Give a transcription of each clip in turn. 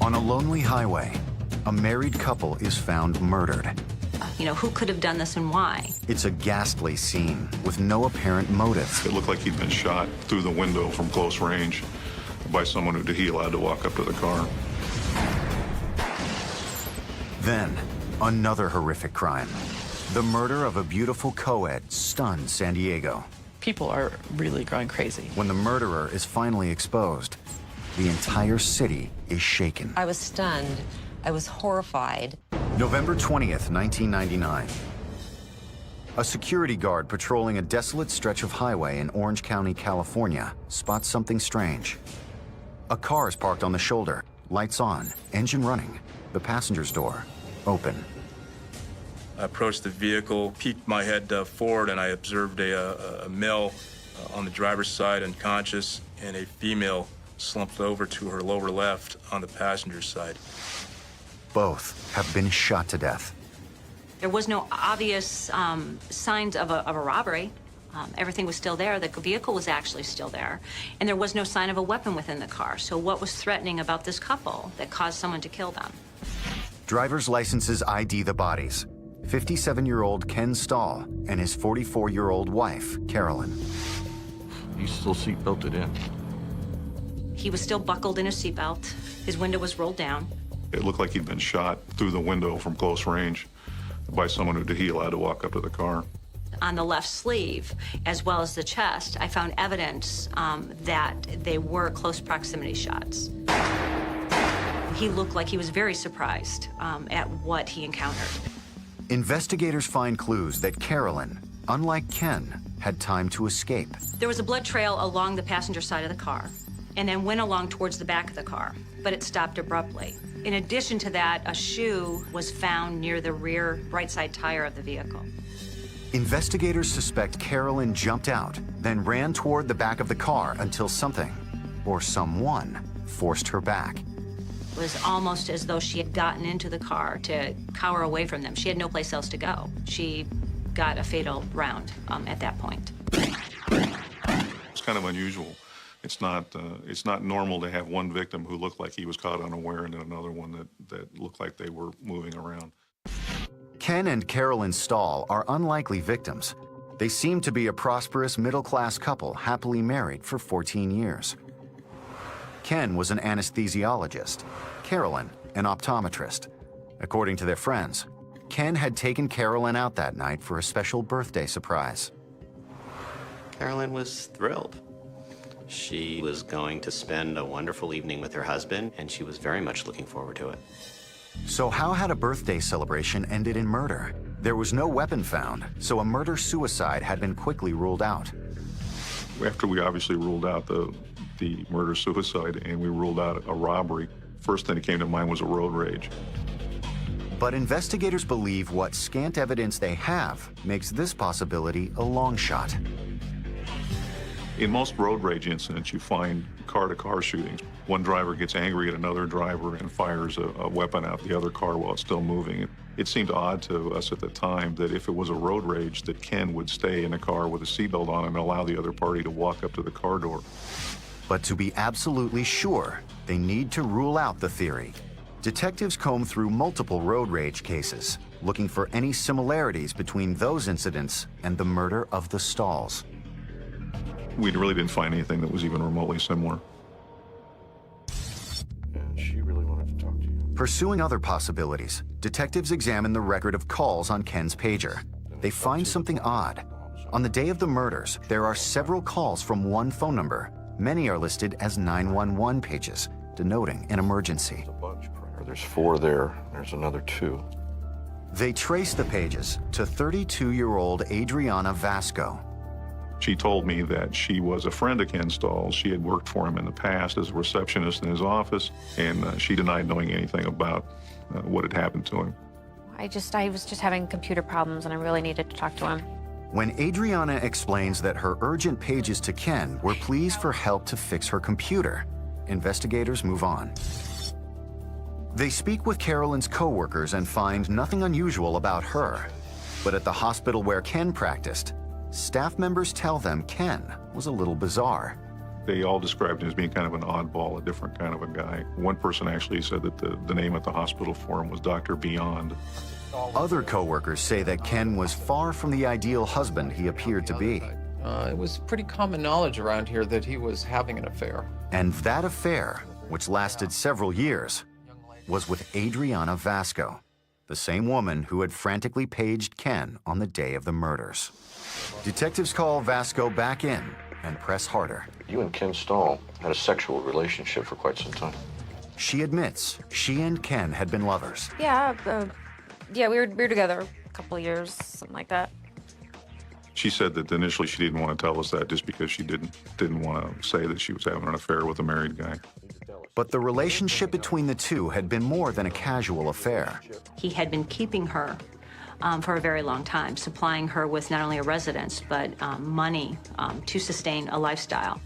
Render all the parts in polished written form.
On a lonely highway, a married couple is found murdered. Who could have done this and why? It's a ghastly scene with no apparent motive. It looked like he'd been shot through the window from close range by someone who he allowed to walk up to the car. Then, another horrific crime. The murder of a beautiful co-ed stunned San Diego. People are really going crazy. When the murderer is finally exposed, the entire city is shaken. I was stunned. I was horrified. November 20th, 1999. A security guard patrolling a desolate stretch of highway in Orange County, California, spots something strange. A car is parked on the shoulder, lights on, engine running, the passenger's door open. I approached the vehicle, peeked my head forward, and I observed a male on the driver's side unconscious and a female slumped over to her lower left on the passenger's side. Both have been shot to death. There was no obvious signs of a robbery. Everything was still there. The vehicle was actually still there. And there was no sign of a weapon within the car. So what was threatening about this couple that caused someone to kill them? Driver's licenses ID the bodies. 57-year-old Ken Stahl and his 44-year-old wife, Carolyn. He's still seatbelted in. He was still buckled in a seatbelt. His window was rolled down. It looked like he'd been shot through the window from close range by someone who he allowed to walk up to the car. On the left sleeve, as well as the chest, I found evidence that they were close proximity shots. He looked like he was very surprised at what he encountered. Investigators find clues that Carolyn, unlike Ken, had time to escape. There was a blood trail along the passenger side of the car and then went along towards the back of the car, but it stopped abruptly. In addition to that, a shoe was found near the rear right side tire of the vehicle. Investigators suspect Carolyn jumped out, then ran toward the back of the car until something, or someone, forced her back. It was almost as though she had gotten into the car to cower away from them. She had no place else to go. She got a fatal round at that point. It's kind of unusual. It's not normal to have one victim who looked like he was caught unaware and then another one that looked like they were moving around. Ken and Carolyn Stahl are unlikely victims. They seem to be a prosperous middle-class couple happily married for 14 years. Ken was an anesthesiologist, Carolyn an optometrist. According to their friends, Ken had taken Carolyn out that night for a special birthday surprise. Carolyn was thrilled. She was going to spend a wonderful evening with her husband, and she was very much looking forward to it. So how had a birthday celebration ended in murder? There was no weapon found, so a murder-suicide had been quickly ruled out. After we obviously ruled out the murder-suicide and we ruled out a robbery, first thing that came to mind was a road rage. But investigators believe what scant evidence they have makes this possibility a long shot. In most road rage incidents, you find car-to-car shootings. One driver gets angry at another driver and fires a weapon out the other car while it's still moving. It seemed odd to us at the time that if it was a road rage, that Ken would stay in the car with a seatbelt on and allow the other party to walk up to the car door. But to be absolutely sure, they need to rule out the theory. Detectives comb through multiple road rage cases, looking for any similarities between those incidents and the murder of the Stahls. We really didn't find anything that was even remotely similar. And she really wanted to talk to you. Pursuing other possibilities, detectives examine the record of calls on Ken's pager. They find something odd. On the day of the murders, there are several calls from one phone number. Many are listed as 911 pages, denoting an emergency. There's a bunch. There's 4 there. There's another 2. They trace the pages to 32-year-old Adriana Vasco. She told me that she was a friend of Ken Stahl's. She had worked for him in the past as a receptionist in his office, and she denied knowing anything about what had happened to him. I was just having computer problems, and I really needed to talk to him. When Adriana explains that her urgent pages to Ken were pleas for help to fix her computer, investigators move on. They speak with Carolyn's coworkers and find nothing unusual about her. But at the hospital where Ken practiced, staff members tell them Ken was a little bizarre. They all described him as being kind of an oddball, a different kind of a guy. One person actually said that the name at the hospital for him was Dr. Beyond. Other coworkers say that Ken was far from the ideal husband he appeared to be. It was pretty common knowledge around here that he was having an affair. And that affair, which lasted several years, was with Adriana Vasco, the same woman who had frantically paged Ken on the day of the murders. Detectives call Vasco back in and press harder. You and Ken Stahl had a sexual relationship for quite some time. She admits she and Ken had been lovers. Yeah, we were together a couple of years, something like that. She said that initially she didn't want to tell us that just because she didn't want to say that she was having an affair with a married guy. But the relationship between the two had been more than a casual affair. He had been keeping her for a very long time, supplying her with not only a residence, but money to sustain a lifestyle.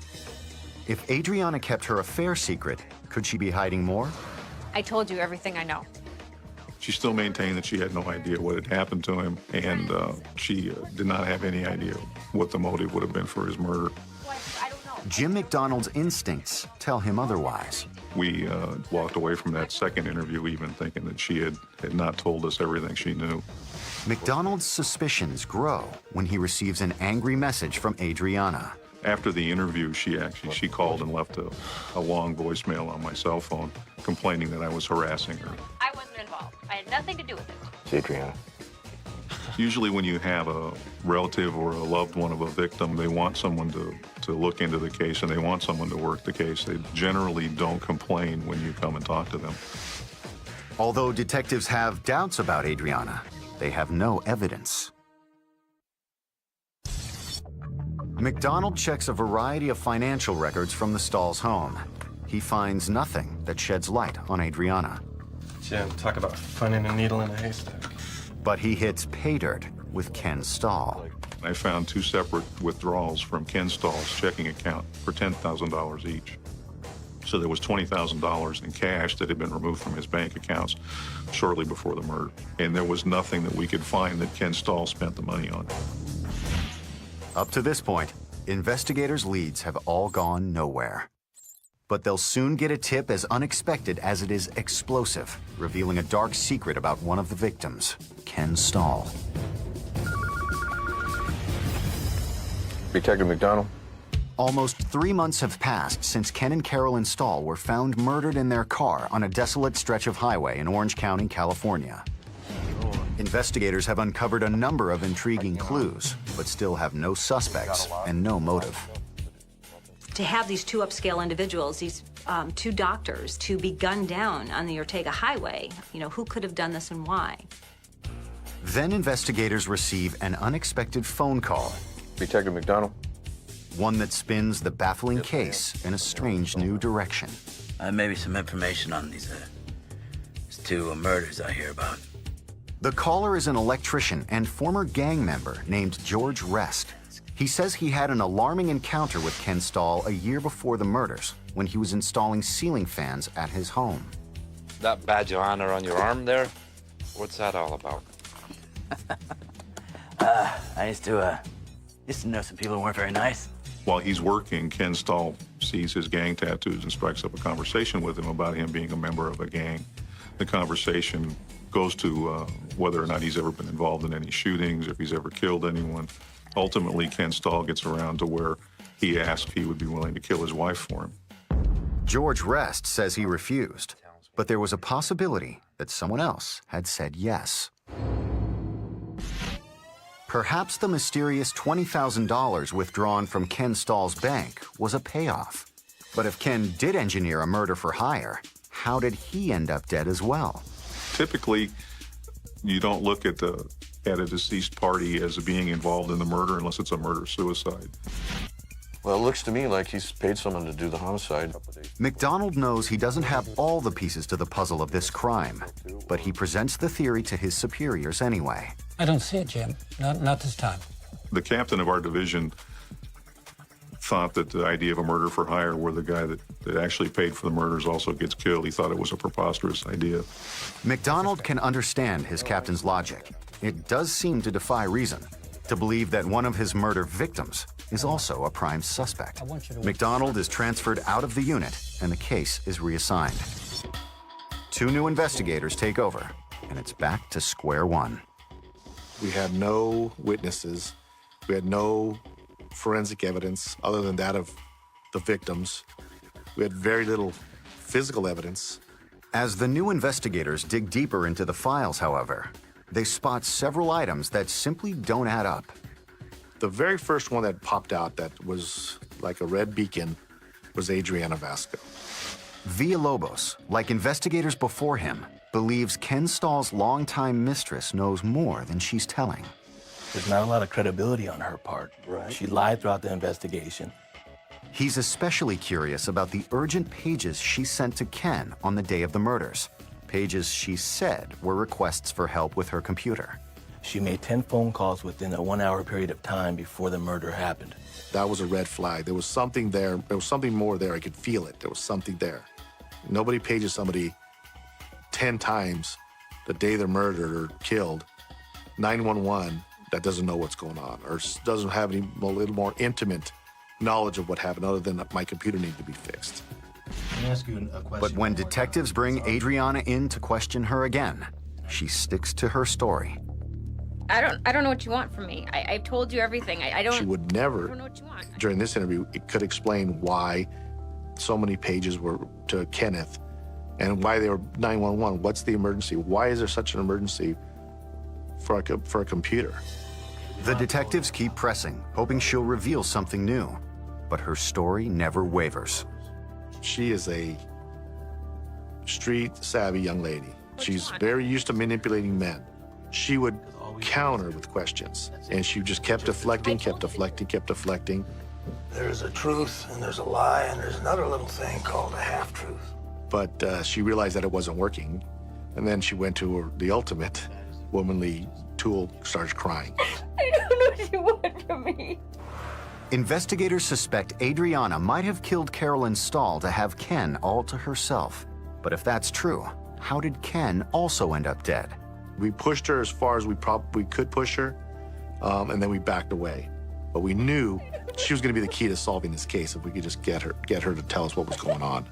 If Adriana kept her affair secret, could she be hiding more? I told you everything I know. She still maintained that she had no idea what had happened to him, and she did not have any idea what the motive would have been for his murder. Jim McDonald's instincts tell him otherwise. We walked away from that second interview even thinking that she had not told us everything she knew. McDonald's suspicions grow when he receives an angry message from Adriana. After the interview, she called and left a long voicemail on my cell phone complaining that I was harassing her. I wasn't involved. I had nothing to do with it. It's Adriana. Usually when you have a relative or a loved one of a victim, they want someone to look into the case and they want someone to work the case. They generally don't complain when you come and talk to them. Although detectives have doubts about Adriana, they have no evidence. McDonald checks a variety of financial records from the Stahl's home. He finds nothing that sheds light on Adriana. Jim, talk about finding a needle in a haystack. But he hits pay dirt with Ken Stahl. I found 2 separate withdrawals from Ken Stahl's checking account for $10,000 each. So there was $20,000 in cash that had been removed from his bank accounts shortly before the murder. And there was nothing that we could find that Ken Stahl spent the money on. Up to this point, investigators' leads have all gone nowhere. But they'll soon get a tip as unexpected as it is explosive, revealing a dark secret about one of the victims, Ken Stahl. Detective McDonald? Almost 3 months have passed since Ken and Carolyn Stahl were found murdered in their car on a desolate stretch of highway in Orange County, California. Investigators have uncovered a number of intriguing clues, but still have no suspects and no motive. To have these 2 upscale individuals, these 2 doctors, to be gunned down on the Ortega Highway, who could have done this and why? Then investigators receive an unexpected phone call. Detective McDonald? One that spins the baffling case in a strange new direction. Maybe some information on these 2 murders I hear about. The caller is an electrician and former gang member named George Rest. He says he had an alarming encounter with Ken Stahl a year before the murders when he was installing ceiling fans at his home. That badge of honor on your arm there, what's that all about? I used to know some people who weren't very nice. While he's working, Ken Stahl sees his gang tattoos and strikes up a conversation with him about him being a member of a gang. The conversation goes to whether or not he's ever been involved in any shootings, if he's ever killed anyone. Ultimately, Ken Stahl gets around to where he asked if he would be willing to kill his wife for him. George Rest says he refused, but there was a possibility that someone else had said yes. Perhaps the mysterious $20,000 withdrawn from Ken Stahl's bank was a payoff. But if Ken did engineer a murder for hire, how did he end up dead as well? Typically, you don't look at a deceased party as being involved in the murder unless it's a murder-suicide. Well, it looks to me like he's paid someone to do the homicide. McDonald knows he doesn't have all the pieces to the puzzle of this crime, but he presents the theory to his superiors anyway. I don't see it, Jim. Not this time. The captain of our division thought that the idea of a murder for hire where the guy that actually paid for the murders also gets killed, he thought it was a preposterous idea. McDonald can understand his captain's logic. It does seem to defy reason. to believe that one of his murder victims is also a prime suspect. McDonald is transferred out of the unit, and the case is reassigned. 2 new investigators take over, and it's back to square one. We had no witnesses. We had no forensic evidence other than that of the victims. We had very little physical evidence. As the new investigators dig deeper into the files, however, they spot several items that simply don't add up. The very first one that popped out that was like a red beacon was Adriana Vasco. Villalobos, like investigators before him, believes Ken Stahl's longtime mistress knows more than she's telling. There's not a lot of credibility on her part. Right. She lied throughout the investigation. He's especially curious about the urgent pages she sent to Ken on the day of the murders. Pages she said were requests for help with her computer. She made 10 phone calls within a 1-hour period of time before the murder happened. That was a red flag. There was something there. There was something more there. I could feel it. There was something there. Nobody pages somebody 10 times the day they're murdered or killed, 911, that doesn't know what's going on or doesn't have any a little more intimate knowledge of what happened other than that my computer needed to be fixed. Let me ask you a question. But when detectives bring Adriana in to question her again, she sticks to her story. I don't know what you want from me. I've told you everything. I don't. She would never, I don't know what you want. during this interview, it could explain why so many pages were to Kenneth and why they were 911. What's the emergency? Why is there such an emergency for a computer? The detectives keep pressing, hoping she'll reveal something new. But her story never wavers. She is a street-savvy young lady. She's very used to manipulating men. She would counter with questions, and she just kept deflecting, kept deflecting, kept deflecting. There's a truth, and there's a lie, and there's another little thing called a half-truth. But she realized that it wasn't working, and then she went to the ultimate womanly tool, starts crying. I don't know what you want from me. Investigators suspect Adriana might have killed Carolyn Stahl to have Ken all to herself. But if that's true, how did Ken also end up dead? We pushed her as far as we could push her, and then we backed away. But we knew she was going to be the key to solving this case if we could just get her to tell us what was going on.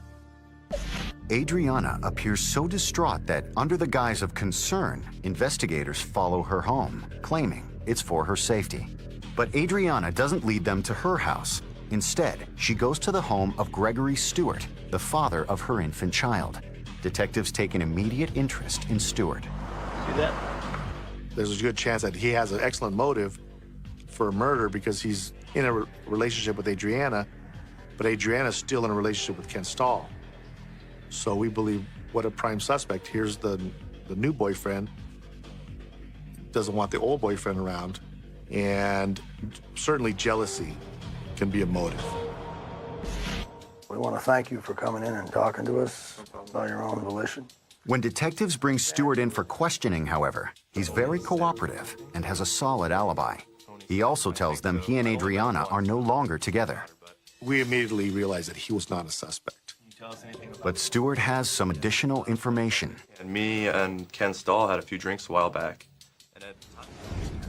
Adriana appears so distraught that, under the guise of concern, investigators follow her home, claiming it's for her safety. But Adriana doesn't lead them to her house. Instead, she goes to the home of Gregory Stewart, the father of her infant child. Detectives take an immediate interest in Stewart. See that? There's a good chance that he has an excellent motive for a murder because he's in a relationship with Adriana, but Adriana's still in a relationship with Ken Stahl. So we believe, what a prime suspect. Here's the new boyfriend, doesn't want the old boyfriend around, and certainly jealousy can be a motive. We want to thank you for coming in and talking to us by your own volition. When detectives bring Stewart in for questioning, however, he's very cooperative and has a solid alibi. He also tells them he and Adriana are no longer together. We immediately realized that he was not a suspect. But Stewart has some additional information. And me and Ken Stahl had a few drinks a while back.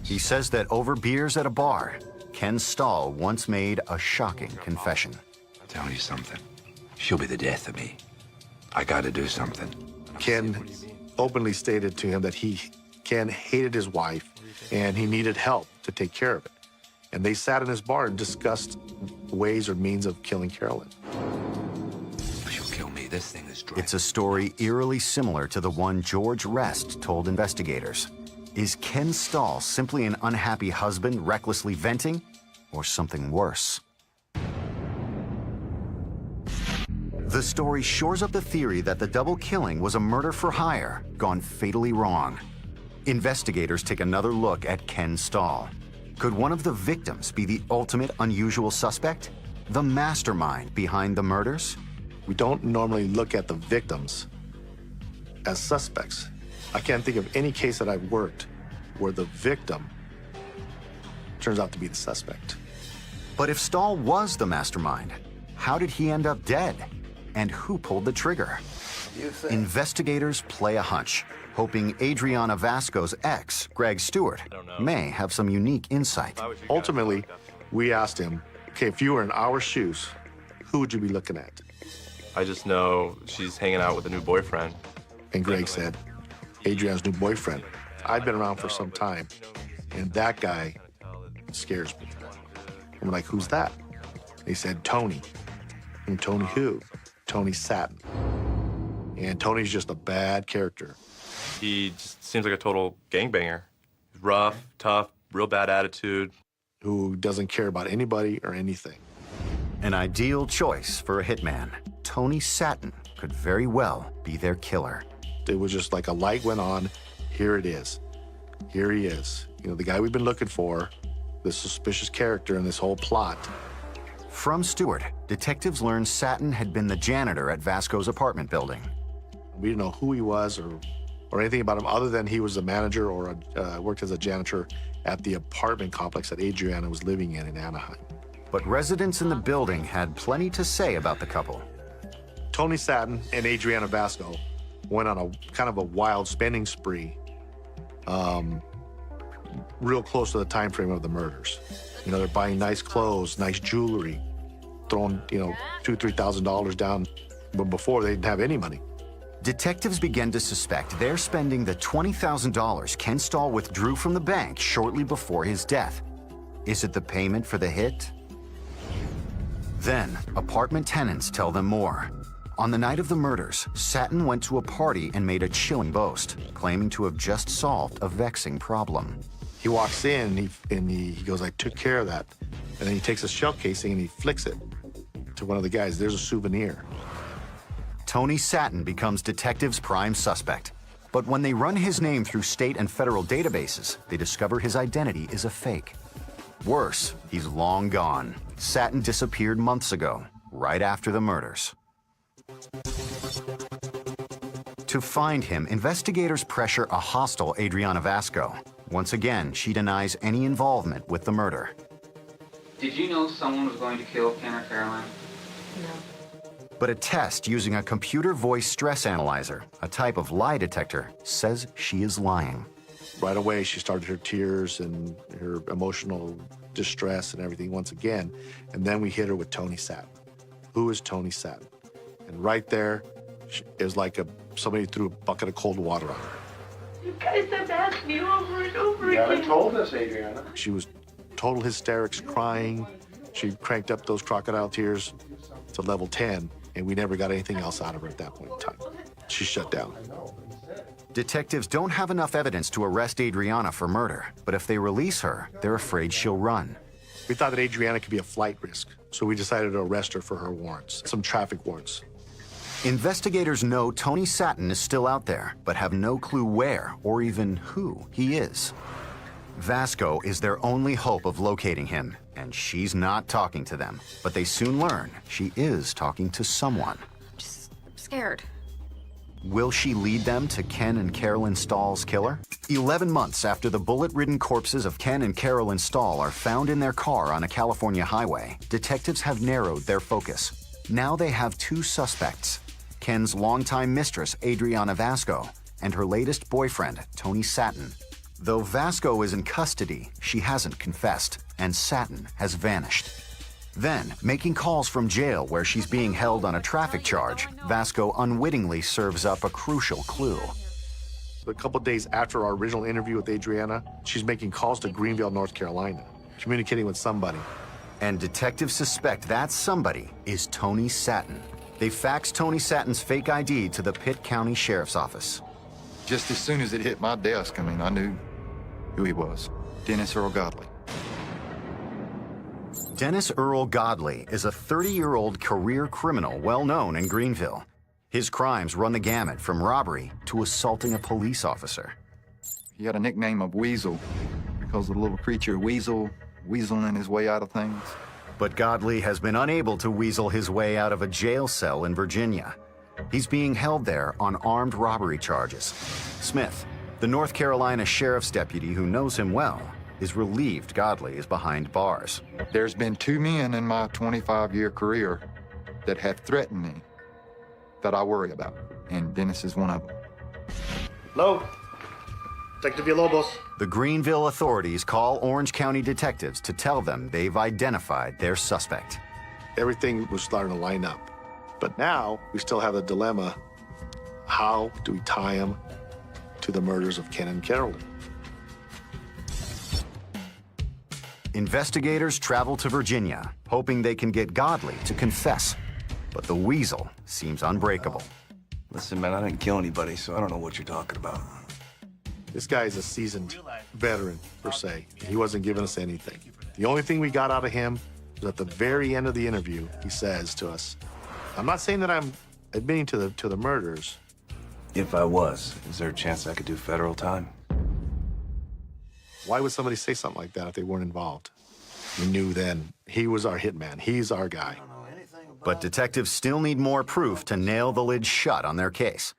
He says that over beers at a bar, Ken Stahl once made a shocking confession. I'll tell you something. She'll be the death of me. I gotta do something. Ken openly stated to him that Ken hated his wife and he needed help to take care of it. And they sat in his bar and discussed ways or means of killing Carolyn. She'll kill me. This thing is dry. It's a story eerily similar to the one George Rest told investigators. Is Ken Stahl simply an unhappy husband recklessly venting, or something worse? The story shores up the theory that the double killing was a murder for hire gone fatally wrong. Investigators take another look at Ken Stahl. Could one of the victims be the ultimate unusual suspect? The mastermind behind the murders? We don't normally look at the victims as suspects. I can't think of any case that I've worked where the victim turns out to be the suspect. But if Stahl was the mastermind, how did he end up dead? And who pulled the trigger? Investigators play a hunch. hoping Adriana Vasco's ex, Greg Stewart, may have some unique insight. Ultimately, we asked him, okay, if you were in our shoes, who would you be looking at? I just know she's hanging out with a new boyfriend. And Greg said, Adriana's new boyfriend. I've been around for some time, and that guy scares me. I'm like, who's that? They said, Tony. And Tony who? Tony Satin. And Tony's just a bad character. He just seems like a total gangbanger. Rough, tough, real bad attitude. Who doesn't care about anybody or anything. An ideal choice for a hitman. Tony Satin could very well be their killer. It was just like a light went on. Here it is. Here he is. You know, the guy we've been looking for, the suspicious character in this whole plot. From Stewart, detectives learned Satin had been the janitor at Vasco's apartment building. We didn't know who he was or anything about him other than he was a manager or worked as a janitor at the apartment complex that Adriana was living in Anaheim. But residents in the building had plenty to say about the couple. Tony Satin and Adriana Vasco went on a kind of a wild spending spree, real close to the time frame of the murders. You know, they're buying nice clothes, nice jewelry, throwing, you know, $2,000, $3,000 down, but before they didn't have any money. Detectives began to suspect they're spending the $20,000 Ken Stahl withdrew from the bank shortly before his death. Is it the payment for the hit? Then, apartment tenants tell them more. On the night of the murders, Satin went to a party and made a chilling boast, claiming to have just solved a vexing problem. He walks in and he goes, I took care of that. And then he takes a shell casing and he flicks it to one of the guys. There's a souvenir. Tony Satin becomes detectives' prime suspect. But when they run his name through state and federal databases, they discover his identity is a fake. Worse, he's long gone. Satin disappeared months ago, right after the murders. To find him, investigators pressure a hostile Adriana Vasco. Once again, she denies any involvement with the murder. Did you know someone was going to kill Ken or Caroline? No. But a test using a computer voice stress analyzer, a type of lie detector, says she is lying. Right away, she started her tears and her emotional distress and everything once again. And then we hit her with Tony Satin. Who is Tony Satin? And right there, it was like somebody threw a bucket of cold water on her. You guys have asked me over and over again. You haven't told us, Adriana. She was total hysterics, crying. She cranked up those crocodile tears to level 10, and we never got anything else out of her at that point in time. She shut down. Detectives don't have enough evidence to arrest Adriana for murder, but if they release her, they're afraid she'll run. We thought that Adriana could be a flight risk, so we decided to arrest her for her warrants, some traffic warrants. Investigators know Tony Satin is still out there, but have no clue where or even who he is. Vasco is their only hope of locating him, and she's not talking to them. But they soon learn she is talking to someone. Just scared. Will she lead them to Ken and Carolyn Stahl's killer? 11 months after the bullet-ridden corpses of Ken and Carolyn Stahl are found in their car on a California highway, detectives have narrowed their focus. Now they have two suspects: Ken's longtime mistress, Adriana Vasco, and her latest boyfriend, Tony Satin. Though Vasco is in custody, she hasn't confessed, and Satin has vanished. Then, making calls from jail where she's being held on a traffic charge, Vasco unwittingly serves up a crucial clue. A couple days after our original interview with Adriana, she's making calls to Greenville, North Carolina, communicating with somebody. And detectives suspect that somebody is Tony Satin. They faxed Tony Satin's fake ID to the Pitt County Sheriff's Office. Just as soon as it hit my desk, I knew who he was. Dennis Earl Godley. Dennis Earl Godley is a 30-year-old career criminal well known in Greenville. His crimes run the gamut from robbery to assaulting a police officer. He had a nickname of Weasel because of the little creature weaseling his way out of things. But Godley has been unable to weasel his way out of a jail cell in Virginia. He's being held there on armed robbery charges. Smith, the North Carolina sheriff's deputy who knows him well, is relieved Godley is behind bars. There's been two men in my 25-year career that have threatened me that I worry about, and Dennis is one of them. Hello? Detective Villalobos. The Greenville authorities call Orange County detectives to tell them they've identified their suspect. Everything was starting to line up. But now we still have the dilemma, how do we tie him to the murders of Ken and Carolyn? Investigators travel to Virginia, hoping they can get Godley to confess. But the weasel seems unbreakable. Listen, man, I didn't kill anybody, so I don't know what you're talking about. This guy is a seasoned veteran, per se. He wasn't giving us anything. The only thing we got out of him was at the very end of the interview, he says to us, I'm not saying that I'm admitting to the murders. If I was, is there a chance I could do federal time? Why would somebody say something like that if they weren't involved? We knew then he was our hitman. He's our guy. But detectives still need more proof to nail the lid shut on their case.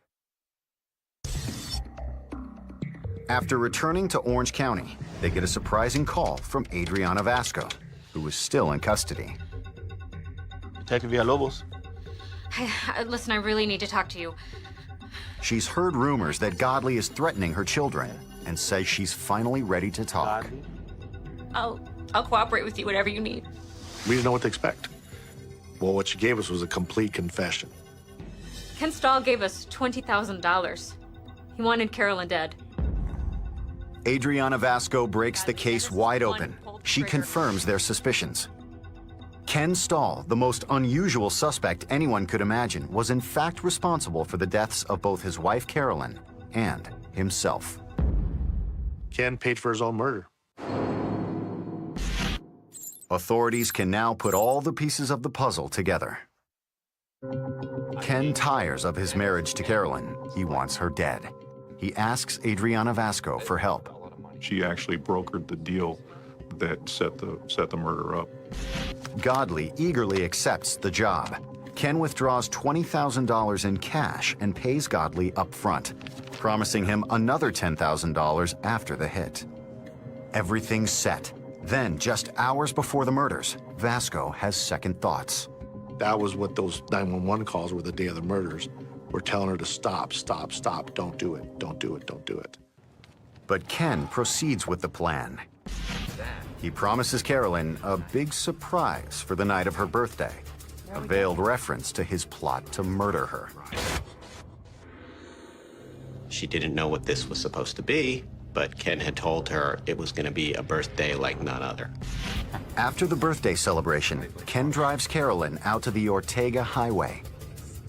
After returning to Orange County, they get a surprising call from Adriana Vasco, who is still in custody. Detective Villalobos. Listen, I really need to talk to you. She's heard rumors that Godley is threatening her children and says she's finally ready to talk. I'll cooperate with you, whatever you need. We didn't know what to expect. Well, what she gave us was a complete confession. Ken Stahl gave us $20,000. He wanted Carolyn dead. Adriana Vasco breaks the case wide open. She confirms their suspicions. Ken Stahl, the most unusual suspect anyone could imagine, was in fact responsible for the deaths of both his wife Carolyn and himself. Ken paid for his own murder. Authorities can now put all the pieces of the puzzle together. Ken tires of his marriage to Carolyn. He wants her dead. He asks Adriana Vasco for help. She actually brokered the deal that set the murder up. Godley eagerly accepts the job. Ken withdraws $20,000 in cash and pays Godley up front, promising him another $10,000 after the hit. Everything's set. Then, just hours before the murders, Vasco has second thoughts. That was what those 911 calls were the day of the murders. We're telling her to stop, stop, stop, don't do it, don't do it, don't do it. But Ken proceeds with the plan. He promises Carolyn a big surprise for the night of her birthday, a veiled reference to his plot to murder her. She didn't know what this was supposed to be, but Ken had told her it was going to be a birthday like none other. After the birthday celebration, Ken drives Carolyn out to the Ortega Highway.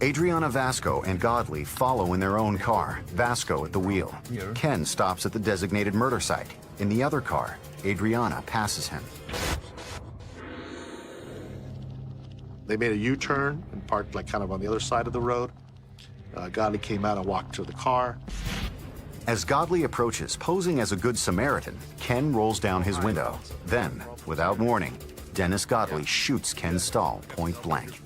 Adriana Vasco and Godley follow in their own car, Vasco at the wheel. Ken stops at the designated murder site. In the other car, Adriana passes him. They made a U-turn and parked like kind of on the other side of the road. Godley came out and walked to the car. As Godley approaches, posing as a good Samaritan, Ken rolls down his window. Then, without warning, Dennis Godley shoots Ken Stahl point blank.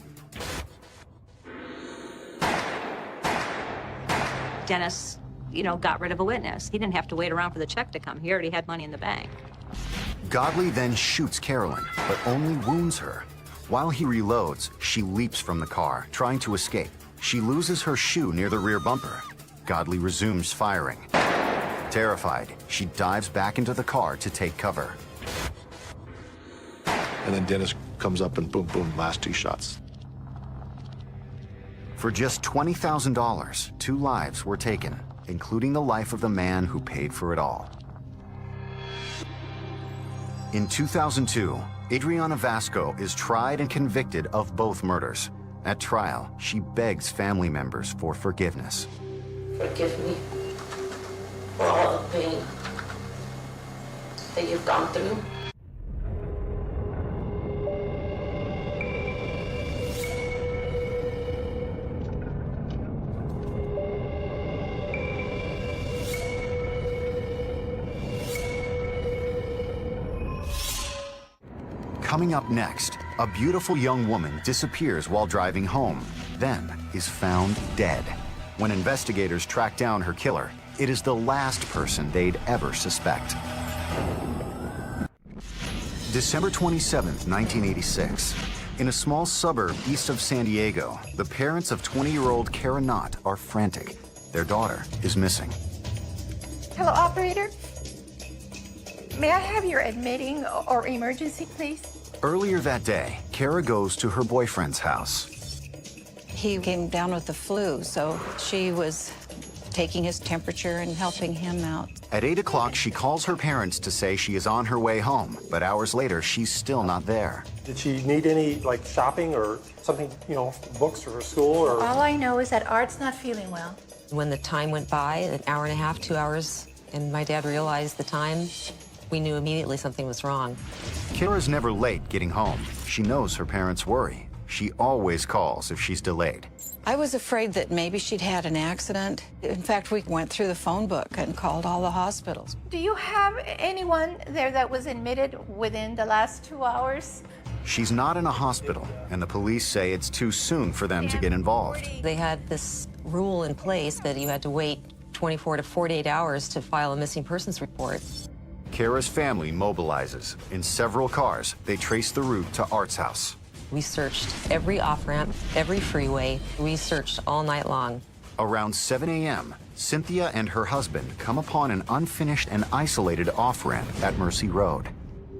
Dennis, got rid of a witness. He didn't have to wait around for the check to come. He already had money in the bank. Godley then shoots Carolyn, but only wounds her. While he reloads, she leaps from the car, trying to escape. She loses her shoe near the rear bumper. Godley resumes firing. Terrified, she dives back into the car to take cover. And then Dennis comes up and boom, boom, last two shots. For just $20,000, 2 lives were taken, including the life of the man who paid for it all. In 2002, Adriana Vasco is tried and convicted of both murders. At trial, she begs family members for forgiveness. Forgive me for all the pain that you've gone through. Coming up next, a beautiful young woman disappears while driving home, then is found dead. When investigators track down her killer, it is the last person they'd ever suspect. December 27th, 1986. In a small suburb east of San Diego, the parents of 20-year-old Kara Knott are frantic. Their daughter is missing. Hello, operator. May I have your admitting or emergency, please? Earlier that day, Kara goes to her boyfriend's house. He came down with the flu, so she was taking his temperature and helping him out. At 8 o'clock, she calls her parents to say she is on her way home, but hours later, she's still not there. Did she need any, like, shopping or something, you know, books or school or? All I know is that Art's not feeling well. When the time went by, an hour and a half, 2 hours, and my dad realized the time, we knew immediately something was wrong. Kara's never late getting home. She knows her parents worry. She always calls if she's delayed. I was afraid that maybe she'd had an accident. In fact, we went through the phone book and called all the hospitals. Do you have anyone there that was admitted within the last 2 hours? She's not in a hospital, and the police say it's too soon for them to get involved. They had this rule in place that you had to wait 24 to 48 hours to file a missing persons report. Kara's family mobilizes. In several cars, they trace the route to Art's house. We searched every off-ramp, every freeway. We searched all night long. Around 7 a.m., Cynthia and her husband come upon an unfinished and isolated off-ramp at Mercy Road.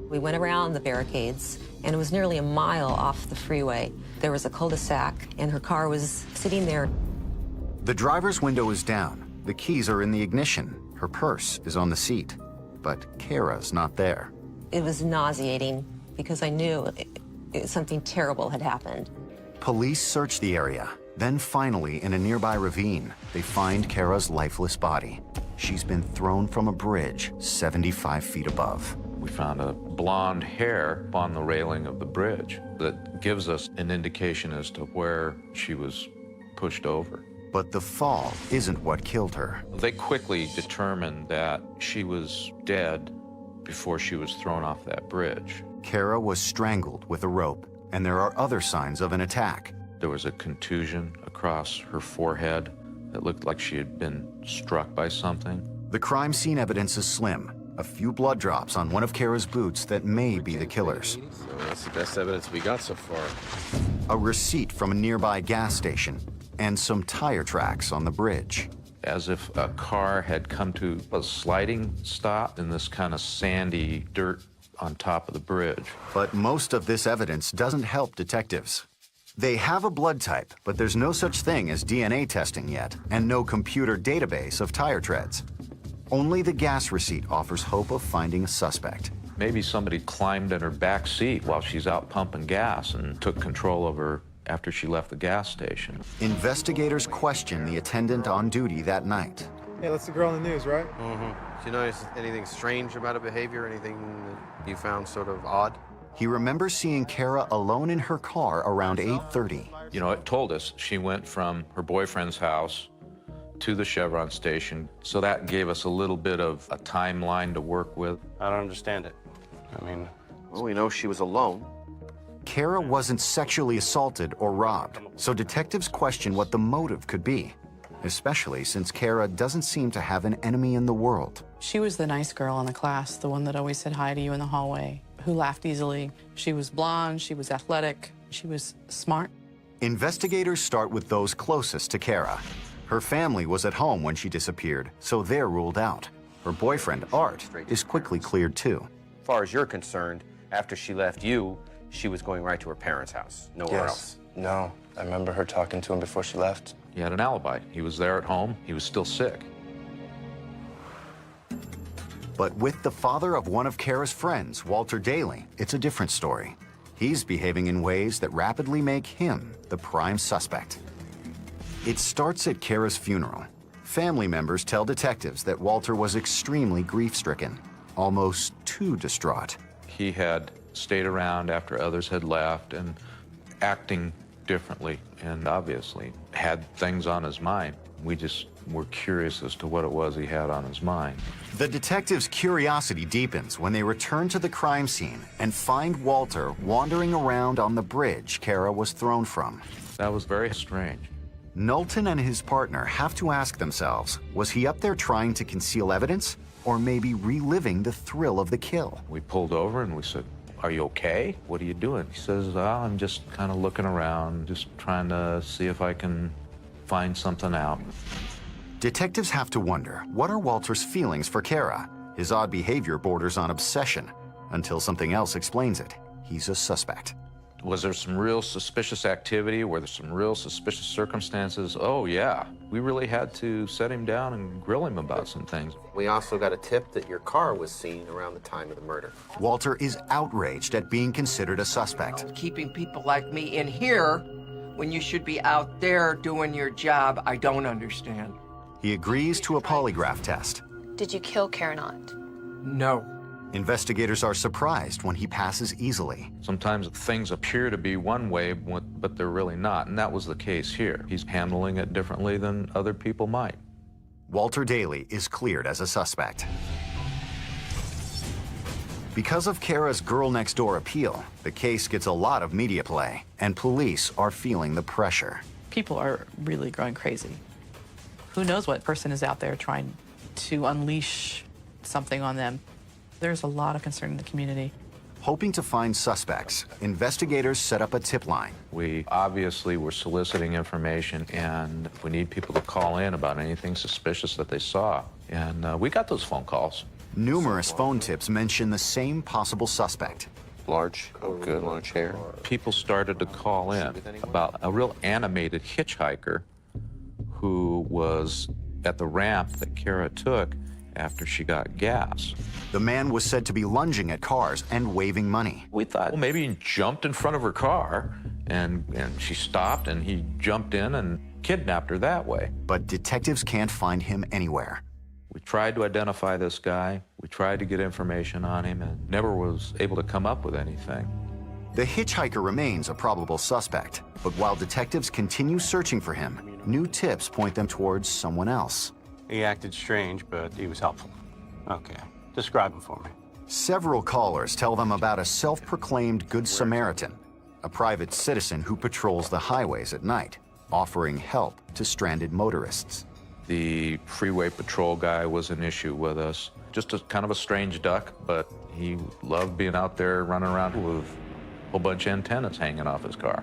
We went around the barricades, and it was nearly a mile off the freeway. There was a cul-de-sac, and her car was sitting there. The driver's window is down. The keys are in the ignition. Her purse is on the seat. But Kara's not there. It was nauseating because I knew something terrible had happened. Police search the area. Then finally, in a nearby ravine, they find Kara's lifeless body. She's been thrown from a bridge 75 feet above. We found a blonde hair on the railing of the bridge that gives us an indication as to where she was pushed over. But the fall isn't what killed her. They quickly determined that she was dead before she was thrown off that bridge. Kara was strangled with a rope, and there are other signs of an attack. There was a contusion across her forehead that looked like she had been struck by something. The crime scene evidence is slim. A few blood drops on one of Kara's boots that may be the killer's. So that's the best evidence we got so far. A receipt from a nearby gas station, and some tire tracks on the bridge. As if a car had come to a sliding stop in this kind of sandy dirt on top of the bridge. But most of this evidence doesn't help detectives. They have a blood type, but there's no such thing as DNA testing yet, and no computer database of tire treads. Only the gas receipt offers hope of finding a suspect. Maybe somebody climbed in her back seat while she's out pumping gas and took control of her after she left the gas station. Investigators question the attendant on duty that night. Hey, that's the girl in the news, right? Mm-hmm. Do you notice anything strange about her behavior? Anything that you found sort of odd? He remembers seeing Kara alone in her car around 8:30. You know, it told us she went from her boyfriend's house to the Chevron station, so that gave us a little bit of a timeline to work with. I don't understand it. I mean, well, we know she was alone. Kara wasn't sexually assaulted or robbed, so detectives question what the motive could be, especially since Kara doesn't seem to have an enemy in the world. She was the nice girl in the class, the one that always said hi to you in the hallway, who laughed easily. She was blonde, she was athletic, she was smart. Investigators start with those closest to Kara. Her family was at home when she disappeared, so they're ruled out. Her boyfriend, Art, is quickly cleared too. As far as you're concerned, after she left you, she was going right to her parents' house, nowhere else. No, I remember her talking to him before she left. He had an alibi. He was there at home. He was still sick. But with the father of one of Kara's friends, Walter Daly, it's a different story. He's behaving in ways that rapidly make him the prime suspect. It starts at Kara's funeral. Family members tell detectives that Walter was extremely grief-stricken, almost too distraught. He had stayed around after others had left and acting differently, and obviously had things on his mind. We just were curious as to what it was he had on his mind. The detectives' curiosity deepens when they return to the crime scene and find Walter wandering around on the bridge Kara was thrown from. That was very strange. Knowlton and his partner have to ask themselves, was he up there trying to conceal evidence, or maybe reliving the thrill of the kill? We pulled over and we said, "Are you okay? What are you doing?" He says, "I'm just kind of looking around, just trying to see if I can find something out." Detectives have to wonder, what are Walter's feelings for Kara? His odd behavior borders on obsession, until something else explains it. He's a suspect. Was there some real suspicious activity? Were there some real suspicious circumstances? Oh, yeah. We really had to set him down and grill him about some things. We also got a tip that your car was seen around the time of the murder. Walter is outraged at being considered a suspect. Keeping people like me in here when you should be out there doing your job, I don't understand. He agrees to a polygraph test. Did you kill Karen Ott? No. Investigators are surprised when he passes easily. Sometimes things appear to be one way, but they're really not, and that was the case here. He's handling it differently than other people might. Walter Daly is cleared as a suspect. Because of Kara's girl next door appeal, the case gets a lot of media play, and police are feeling the pressure. People are really going crazy. Who knows what person is out there trying to unleash something on them. There's a lot of concern in the community. Hoping to find suspects, investigators set up a tip line. We obviously were soliciting information, and we need people to call in about anything suspicious that they saw. And we got those phone calls. Numerous phone tips mention the same possible suspect. Large, good, large hair. People started to call in about a real animated hitchhiker who was at the ramp that Kara took after she got gas. The man was said to be lunging at cars and waving money. We thought, well, maybe he jumped in front of her car, and she stopped, and he jumped in and kidnapped her that way. But detectives can't find him anywhere. We tried to identify this guy. We tried to get information on him, and never was able to come up with anything. The hitchhiker remains a probable suspect, but while detectives continue searching for him, new tips point them towards someone else. He acted strange, but he was helpful. Okay, describe him for me. Several callers tell them about a self-proclaimed Good Samaritan, a private citizen who patrols the highways at night, offering help to stranded motorists. The freeway patrol guy was an issue with us. Just a kind of a strange duck, but he loved being out there running around with a whole bunch of antennas hanging off his car.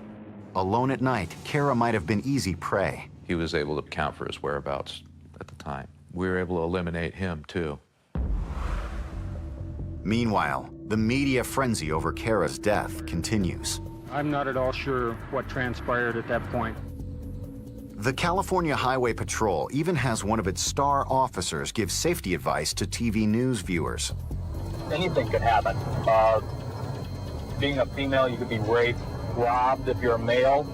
Alone at night, Kara might have been easy prey. He was able to account for his whereabouts at the time. We were able to eliminate him, too. Meanwhile, the media frenzy over Kara's death continues. I'm not at all sure what transpired at that point. The California Highway Patrol even has one of its star officers give safety advice to TV news viewers. Anything could happen. Being a female, you could be raped, robbed if you're a male,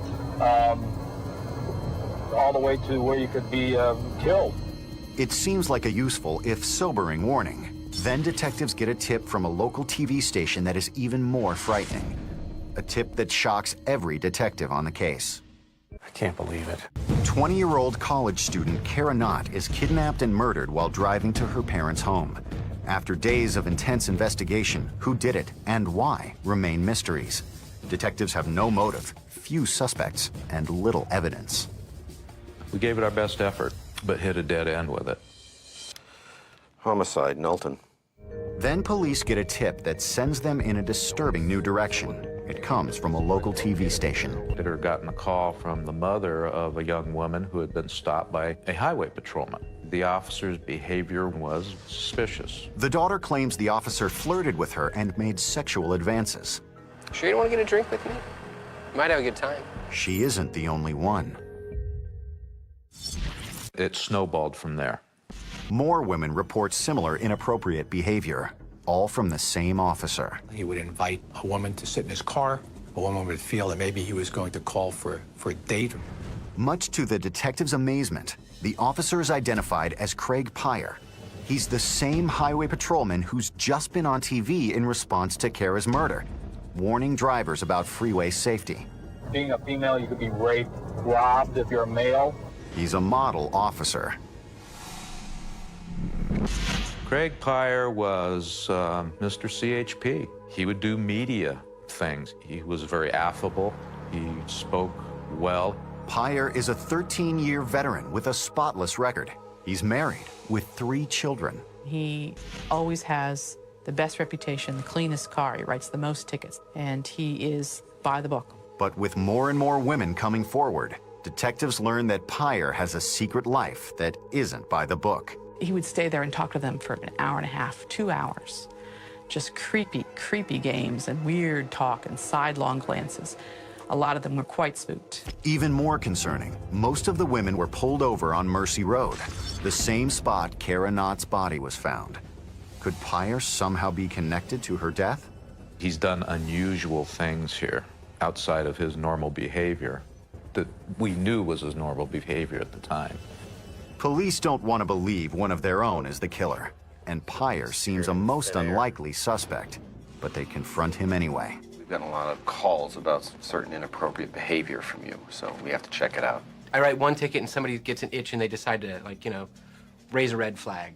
all the way to where you could be killed. It seems like a useful, if sobering, warning. Then detectives get a tip from a local TV station that is even more frightening. A tip that shocks every detective on the case. I can't believe it. 20-year-old college student Kara Ott is kidnapped and murdered while driving to her parents' home. After days of intense investigation, who did it and why remain mysteries. Detectives have no motive, few suspects, and little evidence. We gave it our best effort, but hit a dead end with it. Homicide, Knowlton. Then police get a tip that sends them in a disturbing new direction. It comes from a local TV station. It had gotten a call from the mother of a young woman who had been stopped by a highway patrolman. The officer's behavior was suspicious. The daughter claims the officer flirted with her and made sexual advances. Sure you don't want to get a drink with me? You might have a good time. She isn't the only one. It snowballed from there. More women report similar inappropriate behavior, all from the same officer. He would invite a woman to sit in his car. A woman would feel that maybe he was going to call for a date. Much to the detective's amazement, the officer is identified as Craig Pyer. He's the same highway patrolman who's just been on TV in response to Kara's murder, warning drivers about freeway safety. Being a female, you could be raped, robbed if you're a male. He's a model officer. Craig Pyer was Mr. CHP. He would do media things. He was very affable. He spoke well. Pyer is a 13-year veteran with a spotless record. He's married with 3 children. He always has the best reputation, the cleanest car. He writes the most tickets, and he is by the book. But with more and more women coming forward, detectives learn that Pyre has a secret life that isn't by the book. He would stay there and talk to them for an hour and a half, 2 hours. Just creepy games and weird talk and sidelong glances. A lot of them were quite spooked. Even more concerning, most of the women were pulled over on Mercy Road, the same spot Kara Knott's body was found. Could Pyre somehow be connected to her death? He's done unusual things here outside of his normal behavior that we knew was his normal behavior at the time. Police don't want to believe one of their own is the killer, and Pyre seems a most unlikely suspect, but they confront him anyway. We've gotten a lot of calls about certain inappropriate behavior from you, so we have to check it out. I write one ticket and somebody gets an itch and they decide to, like, raise a red flag.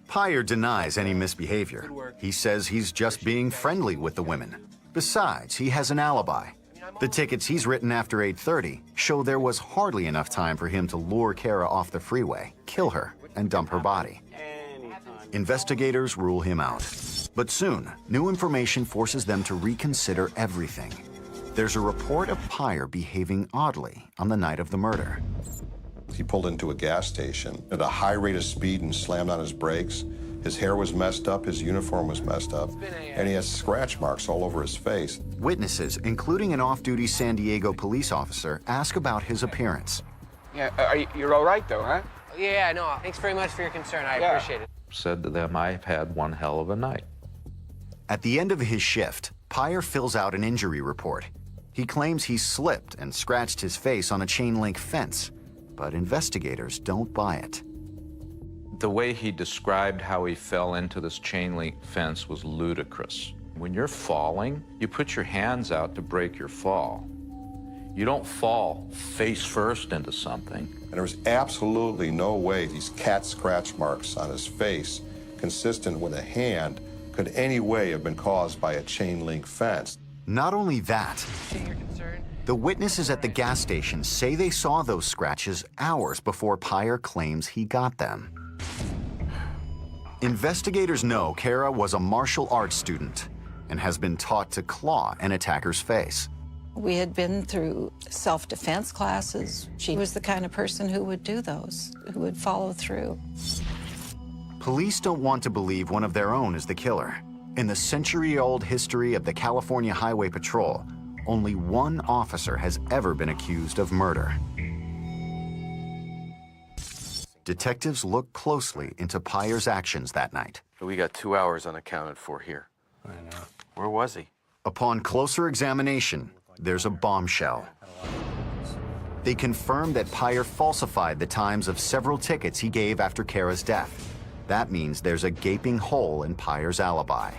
Pyre denies any misbehavior. He says he's just being friendly with the women. Besides, he has an alibi. The tickets he's written after 8:30 show there was hardly enough time for him to lure Kara off the freeway, kill her, and dump her body. Investigators rule him out. But soon, new information forces them to reconsider everything. There's a report of Pyre behaving oddly on the night of the murder. He pulled into a gas station at a high rate of speed and slammed on his brakes. His hair was messed up, his uniform was messed up, and he has scratch marks all over his face. Witnesses, including an off-duty San Diego police officer, ask about his appearance. Yeah, you're all right, though, huh? Yeah, no, thanks very much for your concern. I appreciate it. Said to them, I've had one hell of a night. At the end of his shift, Pyre fills out an injury report. He claims he slipped and scratched his face on a chain-link fence, but investigators don't buy it. The way he described how he fell into this chain-link fence was ludicrous. When you're falling, you put your hands out to break your fall. You don't fall face first into something. And there was absolutely no way these cat scratch marks on his face, consistent with a hand, could any way have been caused by a chain link fence. Not only that, the witnesses at the gas station say they saw those scratches hours before Pyre claims he got them. Investigators know Kara was a martial arts student and has been taught to claw an attacker's face. We had been through self-defense classes. She was the kind of person who would do those, who would follow through. Police don't want to believe one of their own is the killer. In the century-old history of the California Highway Patrol, only one officer has ever been accused of murder. Detectives look closely into Pyre's actions that night. We got 2 hours unaccounted for here. I know. Where was he? Upon closer examination, there's a bombshell. They confirm that Pyre falsified the times of several tickets he gave after Kara's death. That means there's a gaping hole in Pyre's alibi.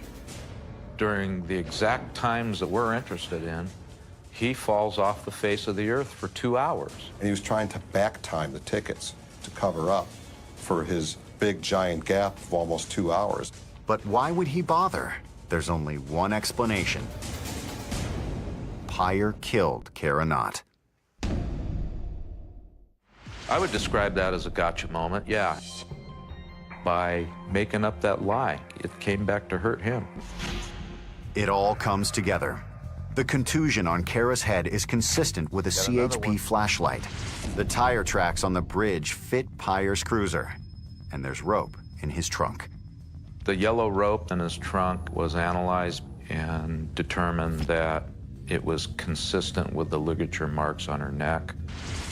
During the exact times that we're interested in, he falls off the face of the earth for 2 hours. And he was trying to back time the tickets to cover up for his big giant gap of almost 2 hours. But why would he bother? There's only one explanation. Pyre killed Kara Knott. I would describe that as a gotcha moment, yeah. By making up that lie, it came back to hurt him. It all comes together. The contusion on Kara's head is consistent with a CHP flashlight. The tire tracks on the bridge fit Pyre's cruiser, and there's rope in his trunk. The yellow rope in his trunk was analyzed and determined that it was consistent with the ligature marks on her neck.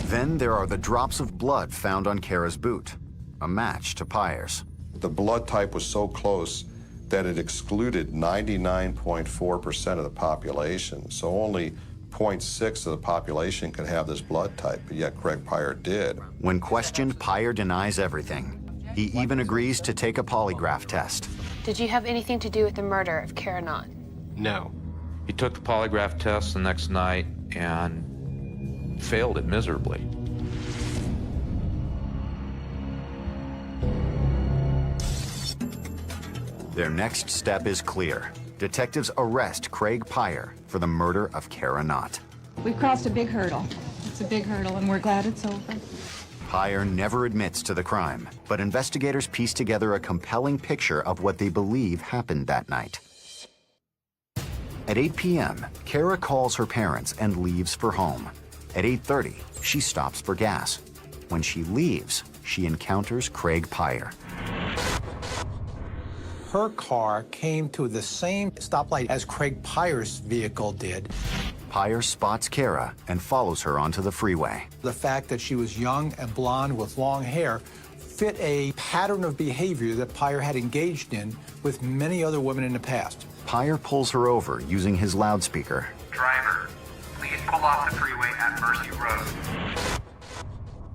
Then there are the drops of blood found on Kara's boot, a match to Pyre's. The blood type was so close that it excluded 99.4% of the population. So only 0.6 of the population could have this blood type, but yet Craig Pyre did. When questioned, Pyre denies everything. He even agrees to take a polygraph test. Did you have anything to do with the murder of Kara Knott? No. He took the polygraph test the next night and failed it miserably. Their next step is clear. Detectives arrest Craig Pyre for the murder of Kara Knott. We've crossed a big hurdle. It's a big hurdle, and we're glad it's over. Pyre never admits to the crime, but investigators piece together a compelling picture of what they believe happened that night. At 8 p.m., Kara calls her parents and leaves for home. At 8:30, she stops for gas. When she leaves, she encounters Craig Pyer. Her car came to the same stoplight as Craig Pyer's vehicle did. Pyer spots Kara and follows her onto the freeway. The fact that she was young and blonde with long hair fit a pattern of behavior that Pyer had engaged in with many other women in the past. Pyer pulls her over using his loudspeaker. Driver, please pull off the freeway at Mercy Road.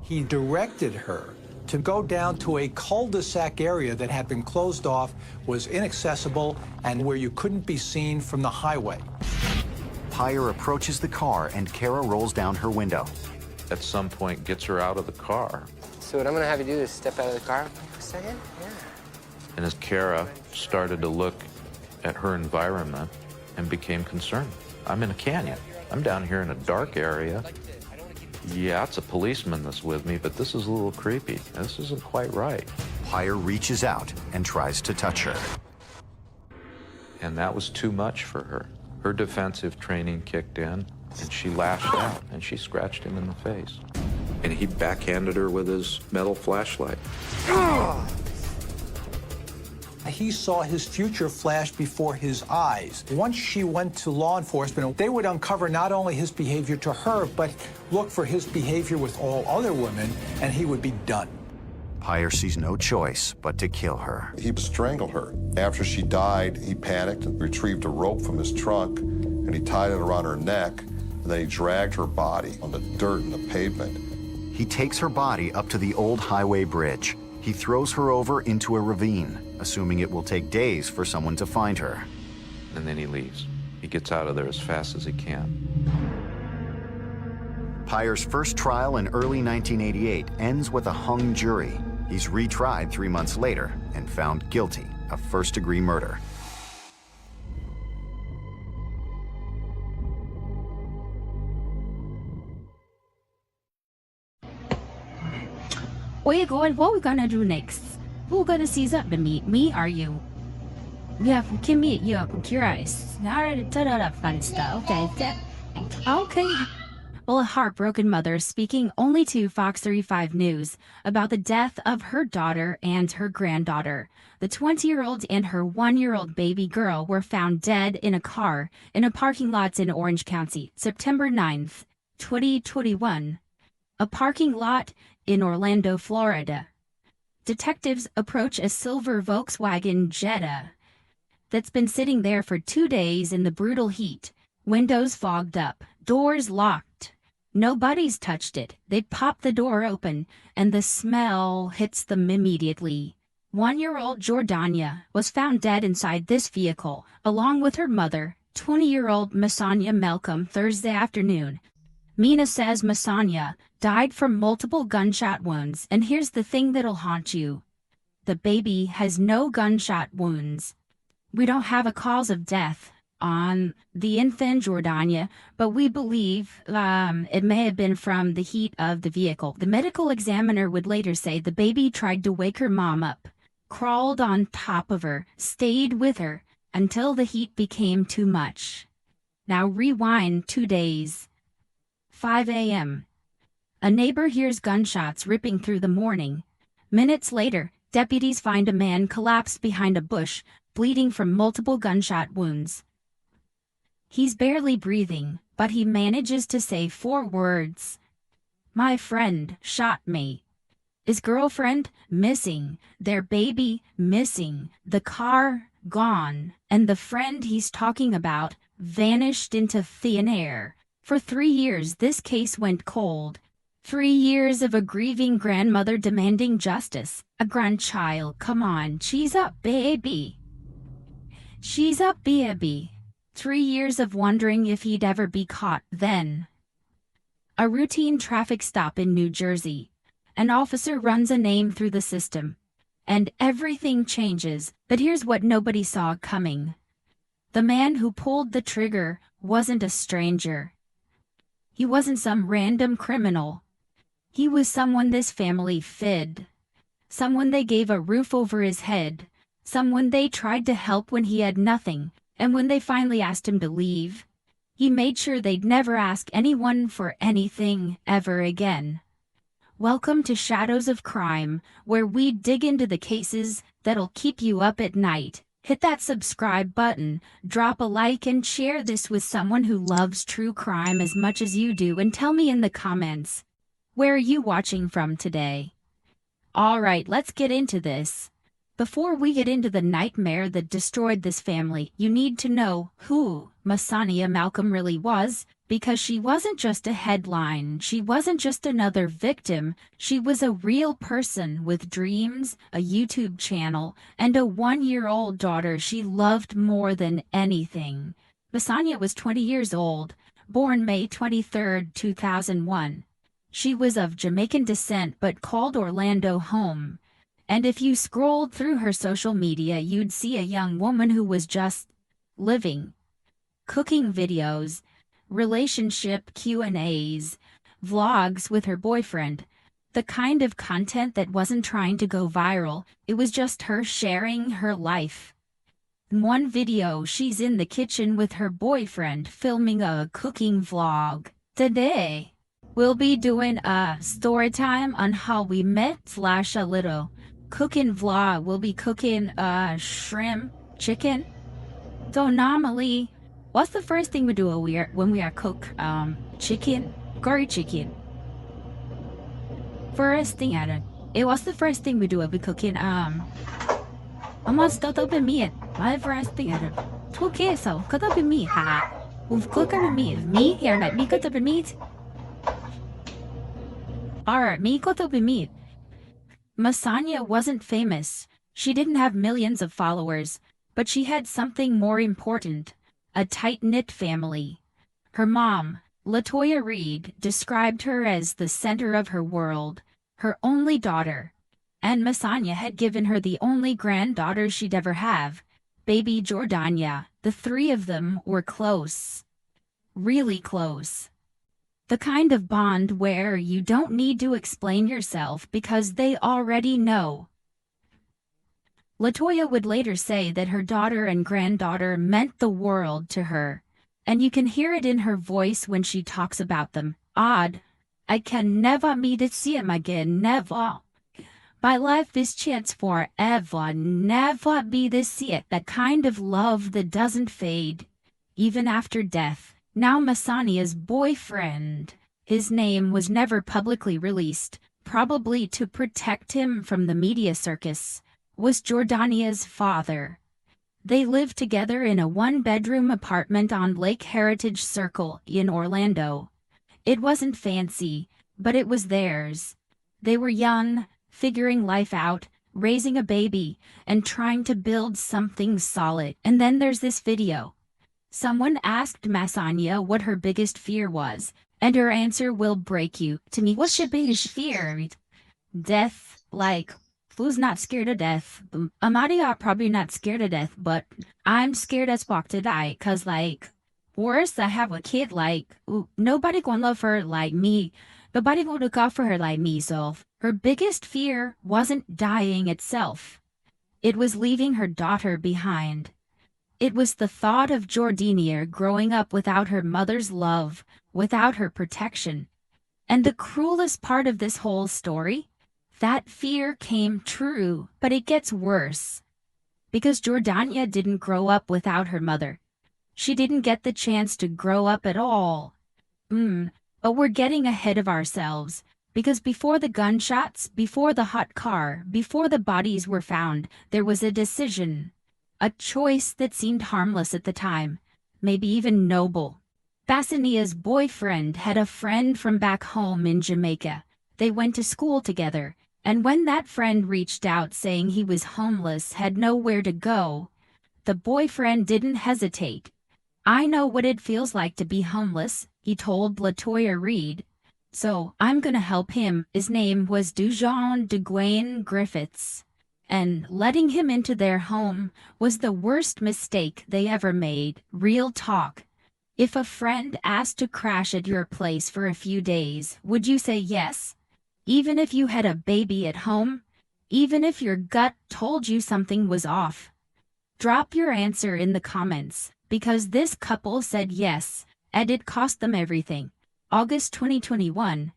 He directed her to go down to a cul-de-sac area that had been closed off, was inaccessible, and where you couldn't be seen from the highway. Pyer approaches the car and Kara rolls down her window. At some point, gets her out of the car. So what I'm gonna have you do is step out of the car for a second? Yeah. And as Kara started to look at her environment and became concerned, I'm in a canyon. I'm down here in a dark area. Yeah, it's a policeman that's with me, but this is a little creepy. This isn't quite right. Pyer reaches out and tries to touch her. And that was too much for her. Her defensive training kicked in, and she lashed out, and she scratched him in the face. And he backhanded her with his metal flashlight. He saw his future flash before his eyes. Once she went to law enforcement, they would uncover not only his behavior to her, but look for his behavior with all other women, and he would be done. Pyer sees no choice but to kill her. He strangled her. After she died, he panicked and retrieved a rope from his trunk, and he tied it around her neck, and then he dragged her body on the dirt and the pavement. He takes her body up to the old highway bridge. He throws her over into a ravine, assuming it will take days for someone to find her. And then he leaves. He gets out of there as fast as he can. Pyer's first trial in early 1988 ends with a hung jury. He's retried 3 months later and found guilty of first-degree murder. Where you going? What we gonna do next? Who gonna seize up the meat? Me or you? Yeah, can meet you up. I'm curious. Alright, turn it up, fun stuff. Okay. Okay. Well, a heartbroken mother speaking only to Fox 35 News about the death of her daughter and her granddaughter. The 20-year-old and her 1-year-old baby girl were found dead in a car in a parking lot in Orange County, September 9th, 2021. A parking lot in Orlando, Florida. Detectives approach a silver Volkswagen Jetta that's been sitting there for 2 days in the brutal heat. Windows fogged up, doors locked. Nobody's touched it. They pop the door open, and the smell hits them immediately. 1-year-old Jordania was found dead inside this vehicle, along with her mother, 20-year-old Masanya Malcolm, Thursday afternoon. Mina says Masanya died from multiple gunshot wounds, and here's the thing that'll haunt you. The baby has no gunshot wounds. We don't have a cause of death on the infant Jordania, but we believe it may have been from the heat of the vehicle. The medical examiner would later say the baby tried to wake her mom up, crawled on top of her, stayed with her, until the heat became too much. Now rewind 2 days. 5 a.m. A neighbor hears gunshots ripping through the morning. Minutes later, deputies find a man collapsed behind a bush, bleeding from multiple gunshot wounds. He's barely breathing, but he manages to say 4 words. My friend shot me. His girlfriend missing, their baby missing, the car gone, and the friend he's talking about vanished into thin air. For 3 years this case went cold. 3 years of a grieving grandmother demanding justice. A grandchild, come on, cheese up, baby. Cheese up, baby. 3 years of wondering if he'd ever be caught then. A routine traffic stop in New Jersey. An officer runs a name through the system. And everything changes, but here's what nobody saw coming. The man who pulled the trigger wasn't a stranger. He wasn't some random criminal. He was someone this family fed. Someone they gave a roof over his head. Someone they tried to help when he had nothing, and when they finally asked him to leave, He made sure they'd never ask anyone for anything ever again. Welcome to Shadows of Crime, where we dig into the cases that'll keep you up at night. Hit that subscribe button, drop a like, and share this with someone who loves true crime as much as you do, and tell me in the comments, where are you watching from today? Alright, let's get into this. Before we get into the nightmare that destroyed this family, you need to know who Masania Malcolm really was, because she wasn't just a headline, she wasn't just another victim, she was a real person with dreams, a YouTube channel, and a 1-year-old daughter she loved more than anything. Masania was 20 years old, born May 23, 2001. She was of Jamaican descent but called Orlando home. And if you scrolled through her social media, you'd see a young woman who was just living. Cooking videos, relationship Q&As, vlogs with her boyfriend. The kind of content that wasn't trying to go viral, it was just her sharing her life. In one video, she's in the kitchen with her boyfriend filming a cooking vlog. Today, we'll be doing a story time on how we met / a little cooking vlog. We'll be cooking shrimp, chicken. So normally, what's the first thing we do when we are cook chicken, curry chicken? First thing what's the first thing we do if we cooking almost got up in meat. My first thing okay, so cut up in meat, ha. We've cooked up in meat here, like me cut up in meat. Alright, me cut up in meat. Masania wasn't famous. She didn't have millions of followers, but she had something more important. A tight-knit family. Her mom, LaToya Reed, described her as the center of her world, her only daughter. And Masania had given her the only granddaughter she'd ever have, baby Jordania. The three of them were close. Really close. The kind of bond where you don't need to explain yourself because they already know. LaToya would later say that her daughter and granddaughter meant the world to her, and you can hear it in her voice when she talks about them. Odd. I can never meet to see him again, never. My life is changed forever, never be to see it. That kind of love that doesn't fade, even after death. Now Masania's boyfriend, his name was never publicly released, probably to protect him from the media circus, was Jordania's father. They lived together in a 1-bedroom apartment on Lake Heritage Circle in Orlando. It wasn't fancy, but it was theirs. They were young, figuring life out, raising a baby, and trying to build something solid. And then there's this video. Someone asked Masania what her biggest fear was, and her answer will break you. To me, what's your biggest fear? Death. Like, who's not scared of death? Amadia are probably not scared of death, but I'm scared as fuck to die, cause like, worse, I have a kid, like, nobody gonna love her like me. Nobody gonna look out for her like me, so her biggest fear wasn't dying itself. It was leaving her daughter behind. It was the thought of Jordania growing up without her mother's love, without her protection. And the cruelest part of this whole story? That fear came true, but it gets worse. Because Jordania didn't grow up without her mother. She didn't get the chance to grow up at all. But we're getting ahead of ourselves. Because before the gunshots, before the hot car, before the bodies were found, there was a decision. A choice that seemed harmless at the time, maybe even noble. Masania's boyfriend had a friend from back home in Jamaica. They went to school together, and when that friend reached out saying he was homeless, had nowhere to go, the boyfriend didn't hesitate. I know what it feels like to be homeless, he told LaToya Reed. So, I'm gonna help him. His name was Dujon DeGuane Griffiths. And letting him into their home was the worst mistake they ever made. Real talk. If a friend asked to crash at your place for a few days, would you say yes? Even if you had a baby at home? Even if your gut told you something was off? Drop your answer in the comments, because this couple said yes, and it cost them everything. August 2021.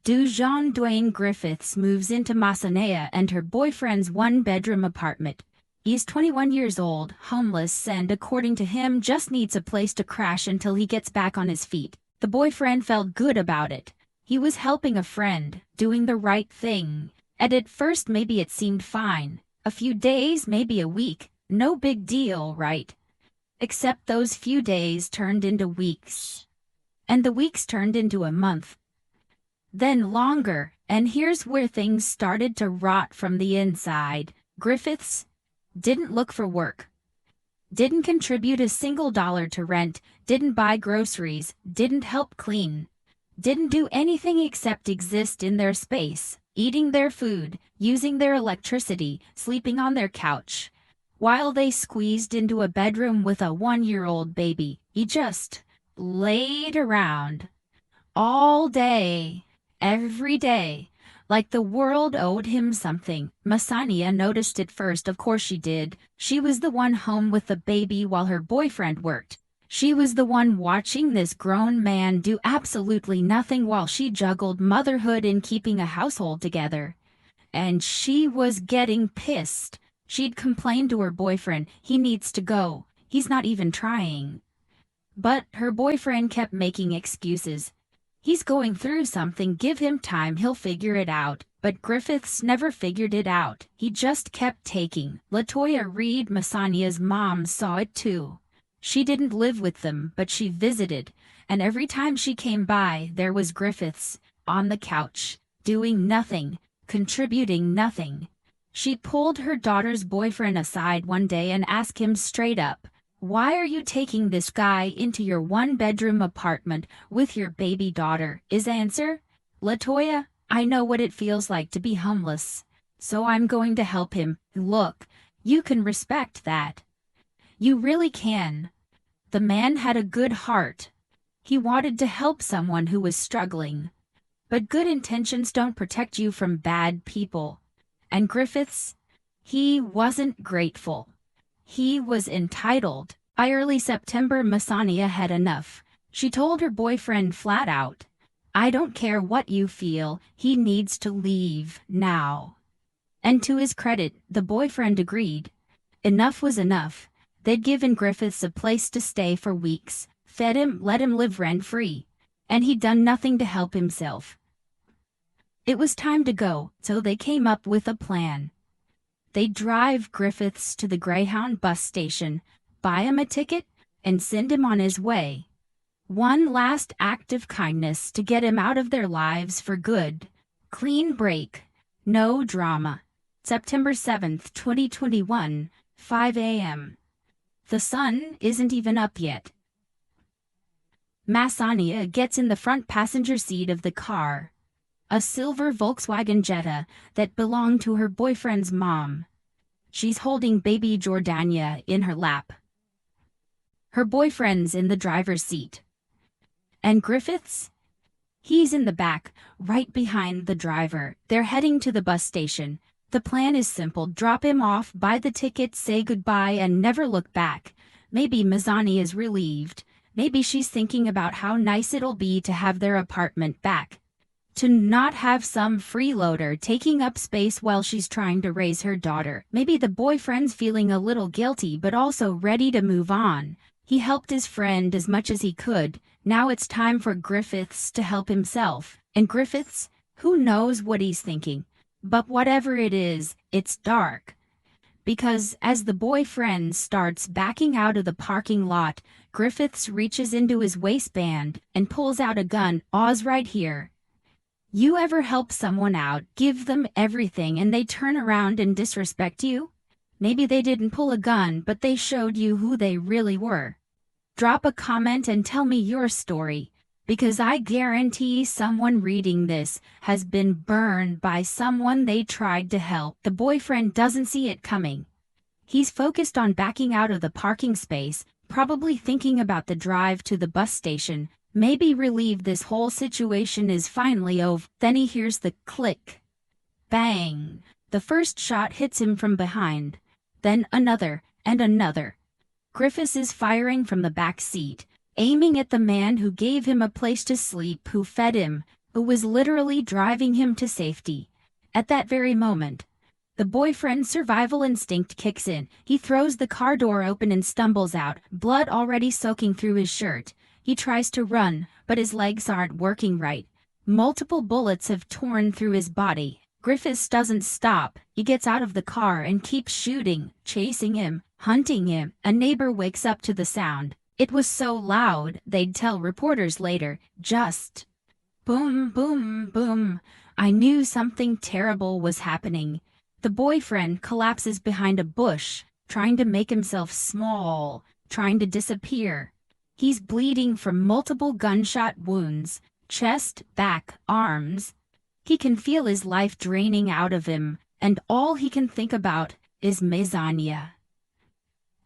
Jean Dwayne Griffiths moves into Massanea and her boyfriend's one-bedroom apartment. He's 21 years old, homeless, and according to him, just needs a place to crash until he gets back on his feet. The boyfriend felt good about it. He was helping a friend, doing the right thing. And at first maybe it seemed fine. A few days, maybe a week. No big deal, right? Except those few days turned into weeks. And the weeks turned into a month. Then longer, and here's where things started to rot from the inside. Griffiths didn't look for work. Didn't contribute a single dollar to rent, didn't buy groceries, didn't help clean. Didn't do anything except exist in their space, eating their food, using their electricity, sleeping on their couch. While they squeezed into a bedroom with a 1-year-old baby, he just laid around all day, every day, like the world owed him something. Masania noticed it first, of course she did. She was the one home with the baby while her boyfriend worked. She was the one watching this grown man do absolutely nothing while she juggled motherhood and keeping a household together. And she was getting pissed. She'd complained to her boyfriend, he needs to go, he's not even trying. But her boyfriend kept making excuses. He's going through something, give him time, he'll figure it out. But Griffiths never figured it out. He just kept taking. Latoya Reed, Masania's mom, saw it too. She didn't live with them, but she visited, and every time she came by, there was Griffiths, on the couch, doing nothing, contributing nothing. She pulled her daughter's boyfriend aside one day and asked him straight up, "Why are you taking this guy into your one-bedroom apartment with your baby daughter?" His answer, "Latoya, I know what it feels like to be homeless, so I'm going to help him." Look, you can respect that. You really can. The man had a good heart. He wanted to help someone who was struggling. But good intentions don't protect you from bad people. And Griffiths, he wasn't grateful. He was entitled. By early September, Masania had enough. She told her boyfriend flat out, "I don't care what you feel, he needs to leave now." And to his credit, the boyfriend agreed. Enough was enough. They'd given Griffiths a place to stay for weeks, fed him, let him live rent-free, and he'd done nothing to help himself. It was time to go, so they came up with a plan. They'd drive Griffiths to the Greyhound bus station, buy him a ticket, and send him on his way. One last act of kindness to get him out of their lives for good. Clean break. No drama. September 7th, 2021, 5 a.m. The sun isn't even up yet. Masania gets in the front passenger seat of the car. A silver Volkswagen Jetta that belonged to her boyfriend's mom. She's holding baby Jordania in her lap. Her boyfriend's in the driver's seat. And Griffiths? He's in the back, right behind the driver. They're heading to the bus station. The plan is simple: drop him off, buy the ticket, say goodbye, and never look back. Maybe Mazzani is relieved. Maybe she's thinking about how nice it'll be to have their apartment back. To not have some freeloader taking up space while she's trying to raise her daughter. Maybe the boyfriend's feeling a little guilty but also ready to move on. He helped his friend as much as he could. Now it's time for Griffiths to help himself. And Griffiths, who knows what he's thinking? But whatever it is, it's dark. Because as the boyfriend starts backing out of the parking lot, Griffiths reaches into his waistband and pulls out a gun. "Oz right here. You ever help someone out, give them everything, and they turn around and disrespect you? Maybe they didn't pull a gun, but they showed you who they really were. Drop a comment and tell me your story, because I guarantee someone reading this has been burned by someone they tried to help." The boyfriend doesn't see it coming. He's focused on backing out of the parking space, probably thinking about the drive to the bus station, maybe relieved this whole situation is finally over. Then he hears the click. Bang! The first shot hits him from behind. Then another, and another. Griffiths is firing from the back seat. aiming at the man who gave him a place to sleep, who fed him, who was literally driving him to safety. At that very moment, the boyfriend's survival instinct kicks in. He throws the car door open and stumbles out, blood already soaking through his shirt. He tries to run, but his legs aren't working right. Multiple bullets have torn through his body. Griffiths doesn't stop. He gets out of the car and keeps shooting, chasing him, hunting him. A neighbor wakes up to the sound. It was so loud, they'd tell reporters later. Just boom, boom, boom. I knew something terrible was happening. The boyfriend collapses behind a bush, trying to make himself small, trying to disappear. He's bleeding from multiple gunshot wounds, chest, back, arms. He can feel his life draining out of him, and all he can think about is Mezzania.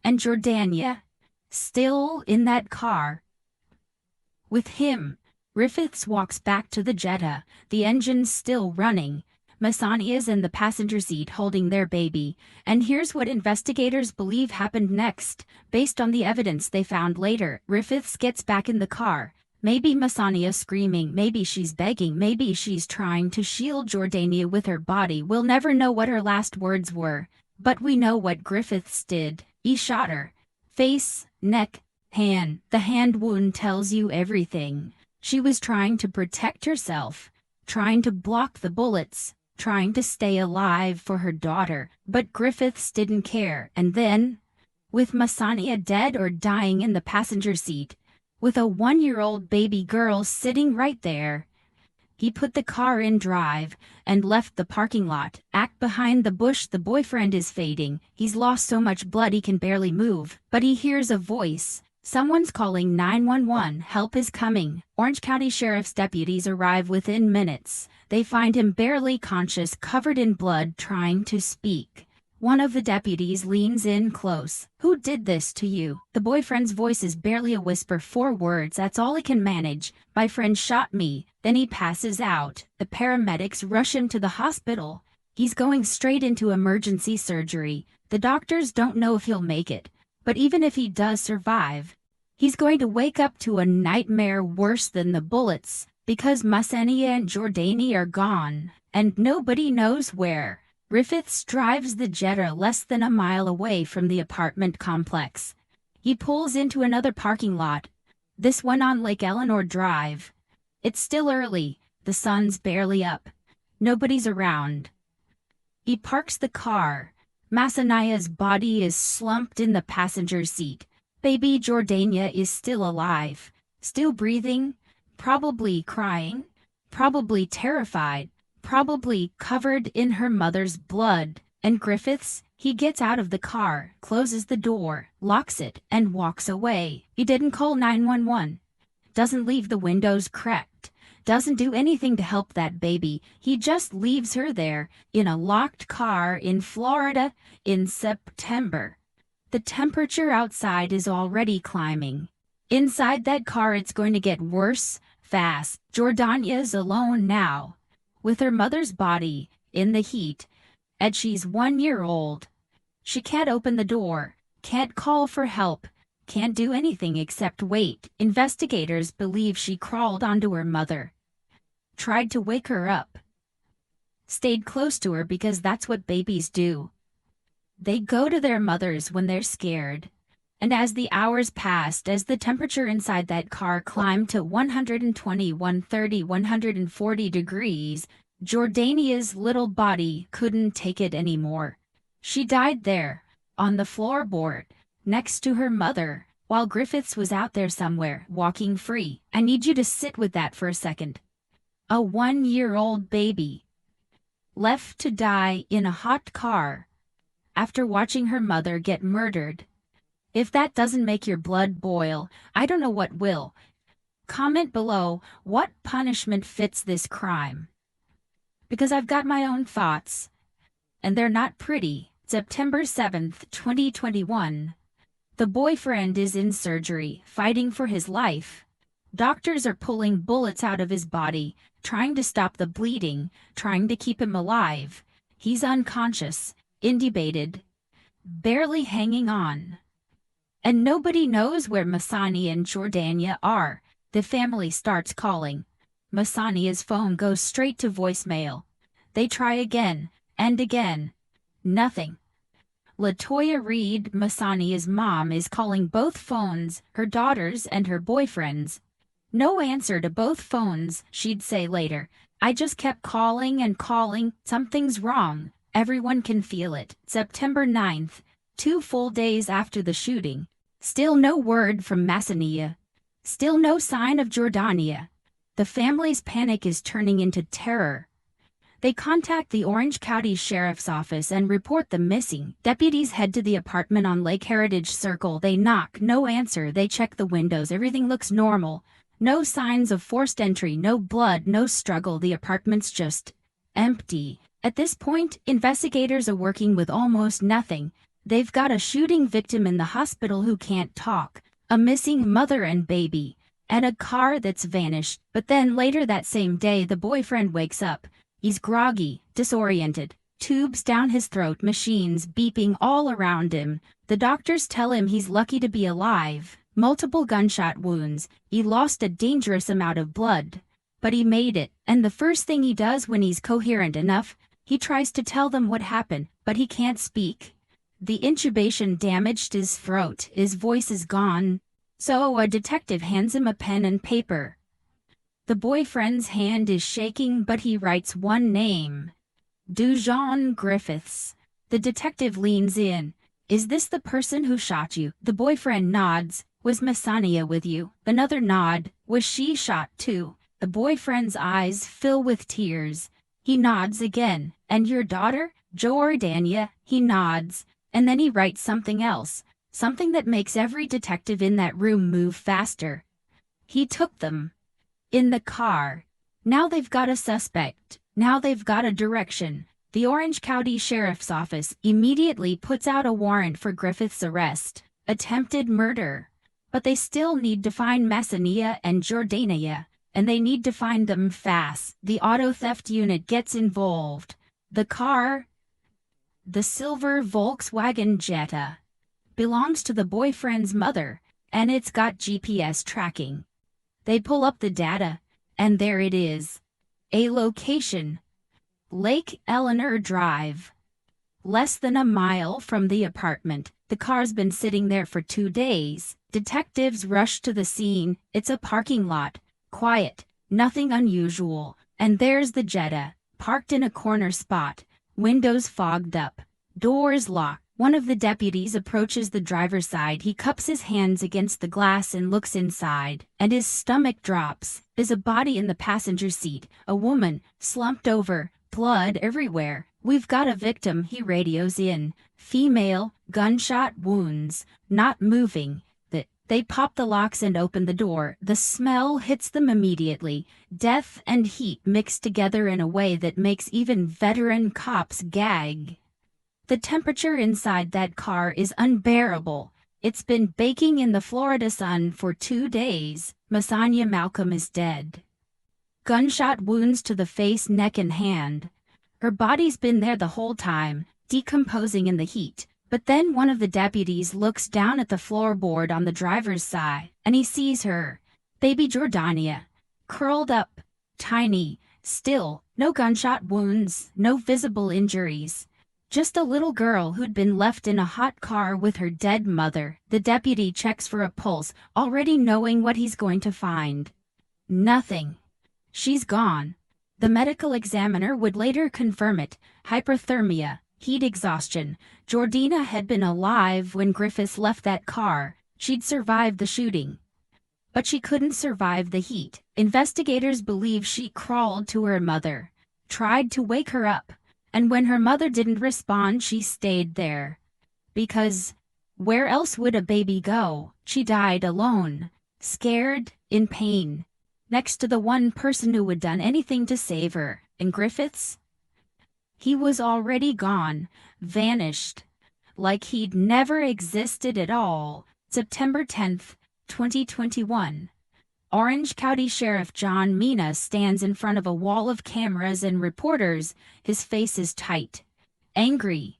And Jordania, still in that car. With him, Griffiths walks back to the Jetta, the engine's still running. Mezzania's in the passenger seat holding their baby, and here's what investigators believe happened next. Based on the evidence they found later, Griffiths gets back in the car. Maybe Mezzania screaming, maybe she's begging, maybe she's trying to shield Jordania with her body. We'll never know what her last words were, but we know what Griffiths did. He shot her. Face, neck, hand. The hand wound tells you everything. She was trying to protect herself, trying to block the bullets, trying to stay alive for her daughter, but Griffiths didn't care. And then, with Mezzania dead or dying in the passenger seat, with a 1-year-old baby girl sitting right there, he put the car in drive and left the parking lot. Act behind the bush. The boyfriend is fading. He's lost so much blood he can barely move, but he hears a voice. Someone's calling 911. Help is coming. Orange County Sheriff's deputies arrive within minutes. They find him barely conscious, covered in blood, trying to speak. One of the deputies leans in close. Who did this to you? The boyfriend's voice is barely a whisper. 4 words, that's all he can manage. My friend shot me. Then he passes out. The paramedics rush him to the hospital. He's going straight into emergency surgery. The doctors don't know if he'll make it. But even if he does survive, he's going to wake up to a nightmare worse than the bullets, because Mezzania and Jordania are gone, and nobody knows where. Griffiths drives the Jetta less than a mile away from the apartment complex. He pulls into another parking lot, this one on Lake Eleanor Drive. It's still early, the sun's barely up. Nobody's around. He parks the car. Mezzania's body is slumped in the passenger seat. Baby Jordania is still alive, still breathing, probably crying, probably terrified, probably covered in her mother's blood. And Griffiths, he gets out of the car, closes the door, locks it, and walks away. He didn't call 911, doesn't leave the windows cracked, doesn't do anything to help that baby. He just leaves her there, in a locked car in Florida, in September. The temperature outside is already climbing. Inside that car it's going to get worse, fast. Jordania's alone now, with her mother's body, in the heat, and she's 1 year old. She can't open the door, can't call for help, can't do anything except wait. Investigators believe she crawled onto her mother, tried to wake her up, stayed close to her because that's what babies do. They go to their mothers when they're scared. And as the hours passed, as the temperature inside that car climbed to 120, 130, 140 degrees, Jordania's little body couldn't take it anymore. She died there, on the floorboard, next to her mother, while Griffiths was out there somewhere, walking free. I need you to sit with that for a second. A 1-year-old baby, left to die in a hot car, after watching her mother get murdered. If that doesn't make your blood boil, I don't know what will. Comment below what punishment fits this crime. Because I've got my own thoughts, and they're not pretty. September 7th, 2021. The boyfriend is in surgery, fighting for his life. Doctors are pulling bullets out of his body, trying to stop the bleeding, trying to keep him alive. He's unconscious, intubated, barely hanging on. and nobody knows where Masani and Jordania are. The family starts calling. Masania's phone goes straight to voicemail. They try again and again. Nothing. LaToya Reed, Masania's mom, is calling both phones, her daughter's and her boyfriend's. No answer to both phones, she'd say later. I just kept calling and calling. Something's wrong. Everyone can feel it. September 9th, 2 full days after the shooting. Still no word from Masania. Still no sign of Jordania. The family's panic is turning into terror. They contact the Orange County Sheriff's Office and report them missing. Deputies head to the apartment on Lake Heritage Circle. They knock, no answer. They check the windows. Everything looks normal. No signs of forced entry, no blood, no struggle. The apartment's just empty. At this point, investigators are working with almost nothing. They've got a shooting victim in the hospital who can't talk, a missing mother and baby, and a car that's vanished. But then later that same day, the boyfriend wakes up. He's groggy, disoriented, tubes down his throat, machines beeping all around him. The doctors tell him he's lucky to be alive. Multiple gunshot wounds. He lost a dangerous amount of blood. But he made it, and the first thing he does when he's coherent enough, he tries to tell them what happened, but he can't speak. The intubation damaged his throat. His voice is gone. So a detective hands him a pen and paper. The boyfriend's hand is shaking, but he writes one name. Dujon Griffiths. The detective leans in. Is this the person who shot you? The boyfriend nods. Was Masania with you? Another nod. Was she shot too? The boyfriend's eyes fill with tears. He nods again. And your daughter? Jordania? He nods. And then he writes something else. Something that makes every detective in that room move faster. He took them. In the car. Now they've got a suspect. Now they've got a direction. The Orange County Sheriff's Office immediately puts out a warrant for Griffith's arrest. Attempted murder. But they still need to find Masania and Jordania, and they need to find them fast. The auto theft unit gets involved. The car, the silver Volkswagen Jetta, belongs to the boyfriend's mother, and it's got GPS tracking. They pull up the data, and there it is. A location. Lake Eleanor Drive. Less than a mile from the apartment. The car's been sitting there for 2 days. Detectives rush to the scene. It's a parking lot. Quiet. Nothing unusual. And there's the Jetta, parked in a corner spot. Windows fogged up. Doors locked. One of the deputies approaches the driver's side. He cups his hands against the glass and looks inside. And his stomach drops. There's a body in the passenger seat. A woman, slumped over. Blood everywhere. We've got a victim, he radios in. Female, gunshot wounds, not moving. They pop the locks and open the door. The smell hits them immediately. Death and heat mixed together in a way that makes even veteran cops gag. The temperature inside that car is unbearable. It's been baking in the Florida sun for 2 days. Masania Malcolm is dead. Gunshot wounds to the face, neck, and hand. Her body's been there the whole time, decomposing in the heat. But then one of the deputies looks down at the floorboard on the driver's side, and he sees her, baby Jordania, curled up, tiny, still, no gunshot wounds, no visible injuries. Just a little girl who'd been left in a hot car with her dead mother. The deputy checks for a pulse, already knowing what he's going to find. Nothing. She's gone. The medical examiner would later confirm it. Hyperthermia, heat exhaustion. Jordina had been alive when Griffiths left that car. She'd survived the shooting. But she couldn't survive the heat. Investigators believe she crawled to her mother, tried to wake her up, and when her mother didn't respond, she stayed there. Because where else would a baby go? She died alone, scared, in pain, next to the one person who had done anything to save her. And Griffiths? He was already gone, vanished, like he'd never existed at all. September 10th, 2021. Orange County Sheriff John Mina stands in front of a wall of cameras and reporters. His face is tight, angry.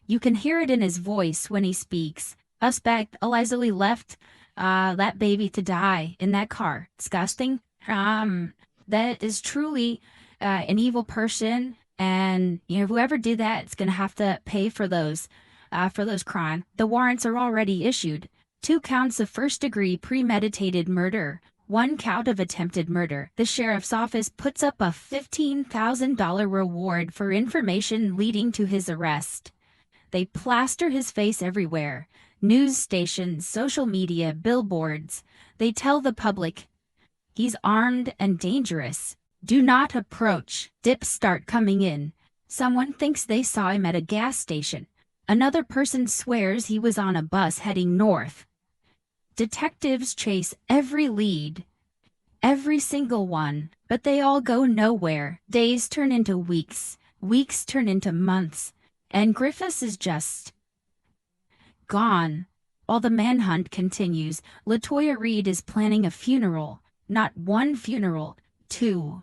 You can hear it in his voice when he speaks. Suspect allegedly left that baby to die in that car. Disgusting. That is truly an evil person, and whoever did that is going to have to pay for those crimes. The warrants are already issued. 2 counts of first-degree premeditated murder, 1 count of attempted murder. The sheriff's office puts up a $15,000 reward for information leading to his arrest. They plaster his face everywhere. News stations, social media, billboards. They tell the public, he's armed and dangerous. Do not approach. Dips start coming in. Someone thinks they saw him at a gas station. Another person swears he was on a bus heading north. Detectives chase every lead, every single one, but they all go nowhere. Days turn into weeks, weeks turn into months, and Griffiths is just gone. While the manhunt continues, LaToya Reed is planning a funeral. Not 1 funeral, 2.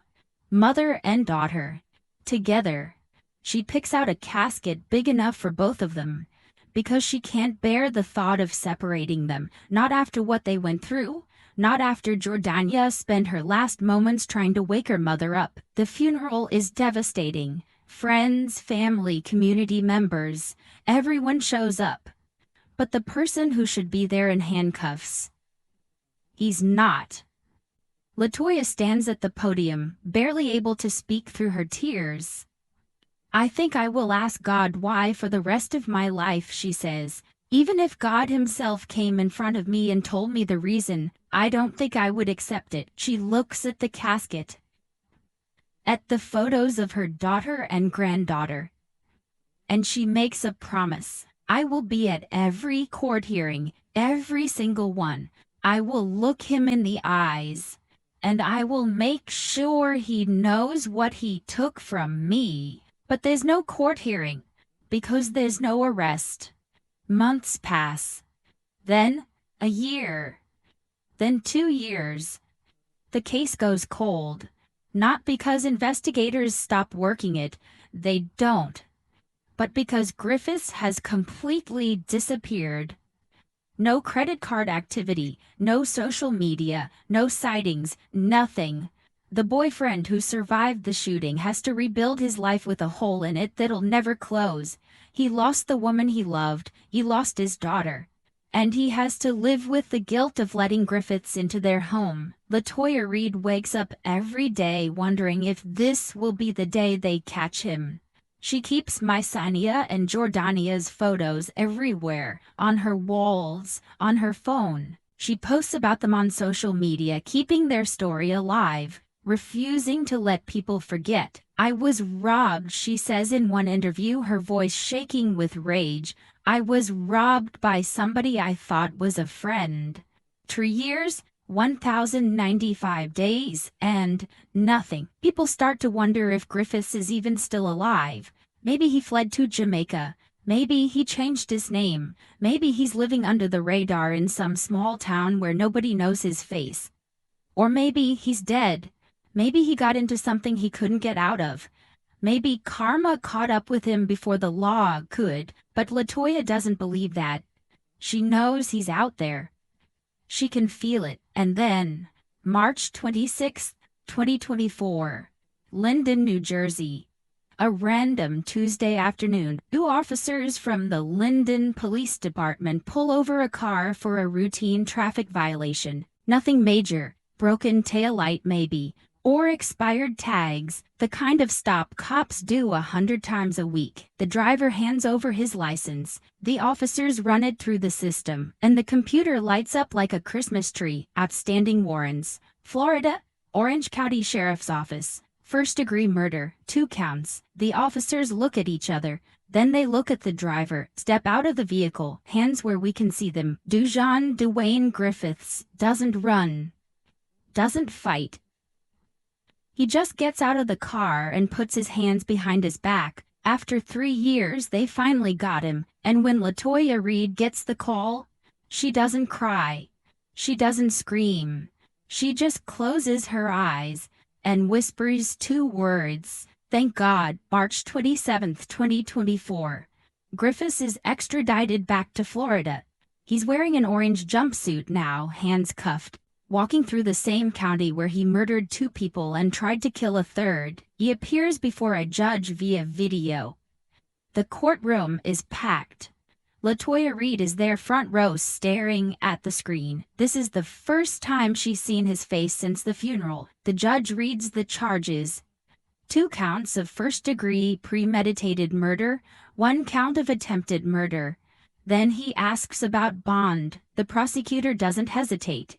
Mother and daughter. Together. She picks out a casket big enough for both of them, because she can't bear the thought of separating them. Not after what they went through. Not after Jordania spent her last moments trying to wake her mother up. The funeral is devastating. Friends, family, community members. Everyone shows up. But the person who should be there in handcuffs, he's not. LaToya stands at the podium, barely able to speak through her tears. I think I will ask God why for the rest of my life, she says. Even if God himself came in front of me and told me the reason, I don't think I would accept it. She looks at the casket, at the photos of her daughter and granddaughter, and she makes a promise. I will be at every court hearing, every single one. I will look him in the eyes, and I will make sure he knows what he took from me. But there's no court hearing, because there's no arrest. Months pass. Then a year. Then 2 years. The case goes cold. Not because investigators stop working it, they don't, but because Griffiths has completely disappeared. No credit card activity, no social media, no sightings, nothing. The boyfriend who survived the shooting has to rebuild his life with a hole in it that'll never close. He lost the woman he loved, he lost his daughter, and he has to live with the guilt of letting Griffiths into their home. LaToya Reed wakes up every day wondering if this will be the day they catch him. She keeps Mysania and Jordania's photos everywhere, on her walls, on her phone. She posts about them on social media, keeping their story alive, refusing to let people forget. I was robbed, she says in one interview, her voice shaking with rage. I was robbed by somebody I thought was a friend. 3 years, 1,095 days, and nothing. People start to wonder if Griffiths is even still alive. Maybe he fled to Jamaica. Maybe he changed his name. Maybe he's living under the radar in some small town where nobody knows his face. Or maybe he's dead. Maybe he got into something he couldn't get out of. Maybe karma caught up with him before the law could, but LaToya doesn't believe that. She knows he's out there. She can feel it. And then, March 26, 2024, Linden, New Jersey. A random Tuesday afternoon, 2 officers from the Linden Police Department pull over a car for a routine traffic violation. Nothing major, broken taillight maybe, or expired tags, the kind of stop cops do 100 times a week. The driver hands over his license, the officers run it through the system, and the computer lights up like a Christmas tree. Outstanding warrants. Florida, Orange County Sheriff's Office. First-degree murder, 2 counts. The officers look at each other. Then they look at the driver, step out of the vehicle, hands where we can see them. Dwayne Griffiths doesn't run, doesn't fight. He just gets out of the car and puts his hands behind his back. After 3 years, they finally got him. And when LaToya Reed gets the call, she doesn't cry. She doesn't scream. She just closes her eyes and whispers 2 words. Thank God. March 27, 2024. Griffiths is extradited back to Florida. He's wearing an orange jumpsuit now, hands cuffed, walking through the same county where he murdered 2 people and tried to kill a third. He appears before a judge via video. The courtroom is packed. LaToya Reed is there front row staring at the screen. This is the first time she's seen his face since the funeral. The judge reads the charges. 2 counts of first-degree premeditated murder, 1 count of attempted murder. Then he asks about bond. The prosecutor doesn't hesitate.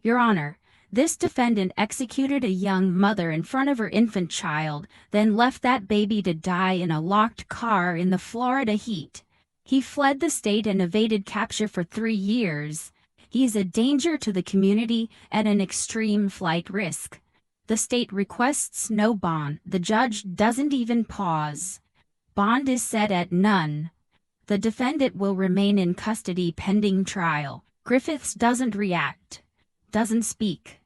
Your Honor, this defendant executed a young mother in front of her infant child, then left that baby to die in a locked car in the Florida heat. He fled the state and evaded capture for 3 years. He is a danger to the community and an extreme flight risk. The state requests no bond. The judge doesn't even pause. Bond is set at none. The defendant will remain in custody pending trial. Griffiths doesn't react, doesn't speak,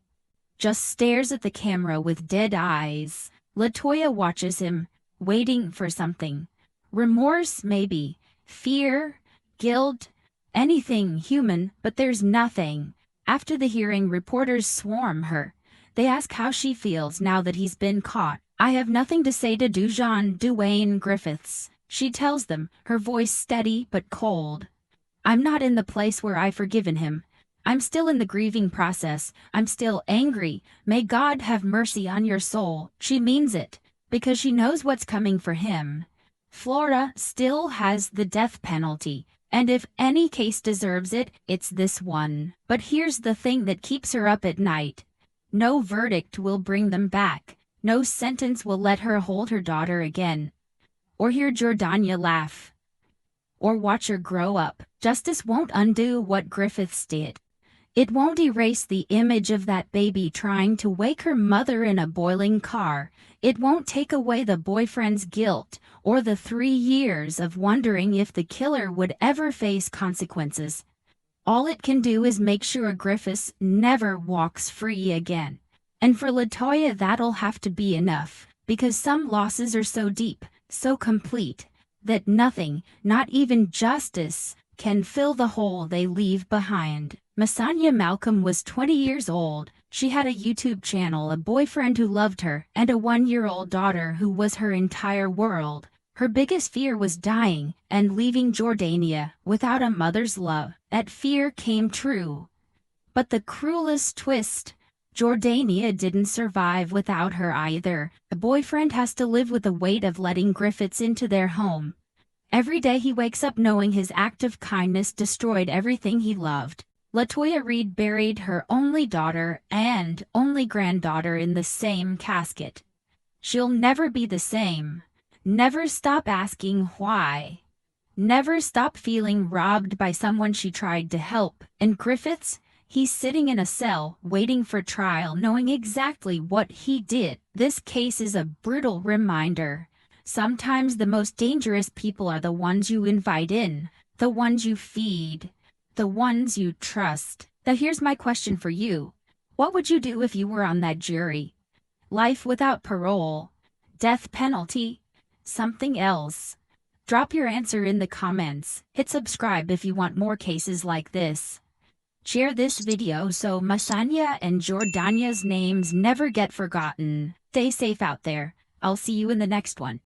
just stares at the camera with dead eyes. LaToya watches him, waiting for something. Remorse, maybe. Fear, guilt, anything human, but there's nothing. After the hearing, reporters swarm her. They ask how she feels now that he's been caught. I have nothing to say to Duane Griffiths. She tells them, her voice steady but cold. I'm not in the place where I've forgiven him. I'm still in the grieving process. I'm still angry. May God have mercy on your soul. She means it, because she knows what's coming for him. Florida still has the death penalty, and if any case deserves it, it's this one. But here's the thing that keeps her up at night. No verdict will bring them back. No sentence will let her hold her daughter again, or hear Jordania laugh, or watch her grow up. Justice won't undo what Griffiths did. It won't erase the image of that baby trying to wake her mother in a boiling car. It won't take away the boyfriend's guilt or the 3 years of wondering if the killer would ever face consequences. All it can do is make sure Griffiths never walks free again. And for LaToya, that'll have to be enough, because some losses are so deep, so complete, that nothing, not even justice, can fill the hole they leave behind. Masanya Malcolm was 20 years old. She had a YouTube channel, a boyfriend who loved her, and a 1-year-old daughter who was her entire world. Her biggest fear was dying and leaving Jordania without a mother's love. That fear came true. But the cruelest twist, Jordania didn't survive without her either. A boyfriend has to live with the weight of letting Griffiths into their home. Every day he wakes up knowing his act of kindness destroyed everything he loved. LaToya Reed buried her only daughter and only granddaughter in the same casket. She'll never be the same. Never stop asking why. Never stop feeling robbed by someone she tried to help. And Griffiths, he's sitting in a cell, waiting for trial, knowing exactly what he did. This case is a brutal reminder. Sometimes the most dangerous people are the ones you invite in, the ones you feed, the ones you trust. Now here's my question for you. What would you do if you were on that jury? Life without parole? Death penalty? Something else? Drop your answer in the comments. Hit subscribe if you want more cases like this. Share this video so Masanya and Jordania's names never get forgotten. Stay safe out there. I'll see you in the next one.